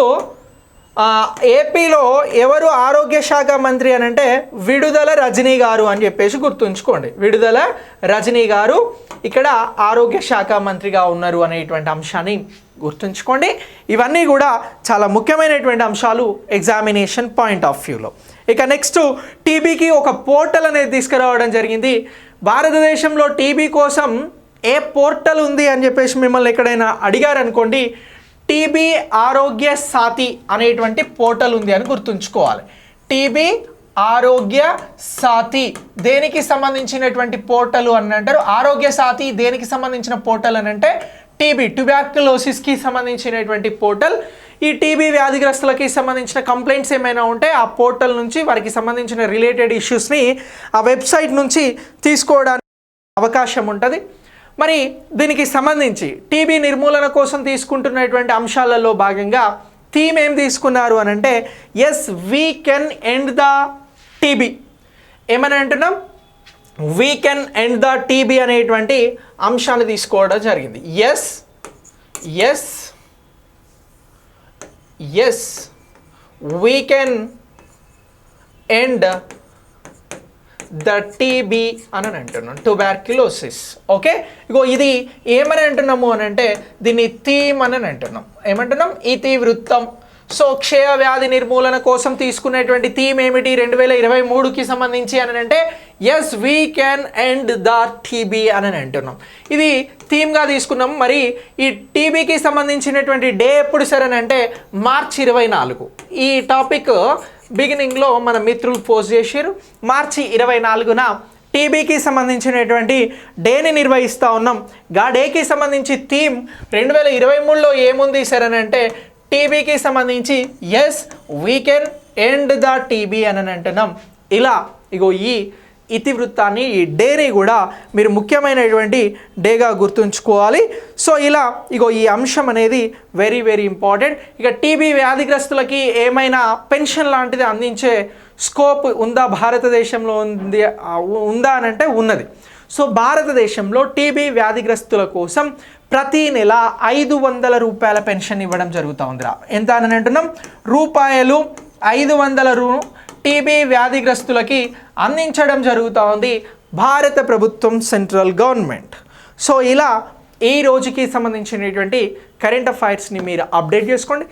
ఏపీలో ఎవరు ఆరోగ్య శాఖ మంత్రి అని అంటే విడుదల రజనీ గారు అని చెప్పేసి గుర్తుంచుకోండి. విడుదల రజనీ గారు ఇక్కడ ఆరోగ్య శాఖ మంత్రిగా ఉన్నారు అనేటువంటి అంశాన్ని గుర్తుంచుకోండి. ఇవన్నీ కూడా చాలా ముఖ్యమైనటువంటి అంశాలు ఎగ్జామినేషన్ పాయింట్ ఆఫ్ వ్యూలో. ఇక నెక్స్ట్ టీబీకి ఒక పోర్టల్ అనేది తీసుకురావడం జరిగింది. భారతదేశంలో టీబీ కోసం ఏ పోర్టల్ ఉంది అని చెప్పేసి మిమ్మల్ని ఎక్కడైనా అడిగారు అనుకోండి, టీబీ ఆరోగ్య సాథి అనేటువంటి పోర్టల్ ఉంది అని గుర్తుంచుకోవాలి. టీబీ ఆరోగ్య సాథి దేనికి సంబంధించినటువంటి పోర్టల్ అని అంటారు? ఆరోగ్య సాథి దేనికి సంబంధించిన పోర్టల్ అని అంటే టీబీ ట్యూబర్క్యులోసిస్కి సంబంధించినటువంటి పోర్టల్. ఈ టీబీ వ్యాధిగ్రస్తులకి సంబంధించిన కంప్లైంట్స్ ఏమైనా ఉంటే ఆ పోర్టల్ నుంచి వారికి సంబంధించిన రిలేటెడ్ ఇష్యూస్ని ఆ వెబ్సైట్ నుంచి తీసుకోవడానికి అవకాశం ఉంటుంది. మరి దీనికి సంబంధించి టీబీ నిర్మూలన కోసం తీసుకుంటున్నటువంటి అంశాలలో భాగంగా థీమ్ ఏం తీసుకున్నారు అని అంటే yes we can end the TB. ఏమని అంటున్నాం? We can end the TB అనేటువంటి అంశాన్ని తీసుకోవడం జరిగింది. Yes we can end the TB అని అంటున్నాను, ట్యూబర్క్యులోసిస్. ఓకే, ఇగో ఇది ఏమని అంటున్నాము అని అంటే దీన్ని థీమ్ అని అంటున్నాం. ఏమంటున్నాం? ఇతివృత్తం. సో క్షయ వ్యాధి నిర్మూలన కోసం తీసుకునేటువంటి థీమ్ ఏమిటి 2023కి సంబంధించి అని అంటే yes we can end the TB అని అంటున్నాం. ఇది థీమ్గా తీసుకున్నాం. మరి ఈ టీబీకి సంబంధించినటువంటి డే ఎప్పుడు సార్ అని అంటే మార్చి 24. ఈ టాపిక్ బిగినింగ్లో మన మిత్రులు పోస్ట్ చేశారు. మార్చి 24న టీబీకి సంబంధించినటువంటి డేని నిర్వహిస్తూ ఉన్నాం. గా డేకి సంబంధించి థీమ్ 2023లో ఏముంది సార్ అని అంటే టీబీకి సంబంధించి yes we can end the TB అని అంటున్నాం. ఇలా ఇగో ఈ ఇతివృత్తాన్ని, ఈ డేని కూడా మీరు ముఖ్యమైనటువంటి డేగా గుర్తుంచుకోవాలి. సో ఇలా ఇగో ఈ అంశం అనేది వెరీ వెరీ ఇంపార్టెంట్. ఇక టీబీ వ్యాధిగ్రస్తులకి ఏమైనా పెన్షన్ లాంటిది అందించే స్కోప్ ఉందా భారతదేశంలో ఉందా అని అంటే ఉన్నది. సో భారతదేశంలో టీబీ వ్యాధిగ్రస్తుల కోసం ప్రతి నెల 500 రూపాయల పెన్షన్ ఇవ్వడం జరుగుతూ ఉందిరా. ఎంత అని అంటున్నాం? రూపాయలు 500 టీబీ వ్యాధిగ్రస్తులకి అందించడం జరుగుతూ ఉంది భారత ప్రభుత్వం, సెంట్రల్ గవర్నమెంట్. సో ఇలా ఈ రోజుకి సంబంధించినటువంటి కరెంట్ అఫైర్స్ని మీరు అప్డేట్ చేసుకోండి.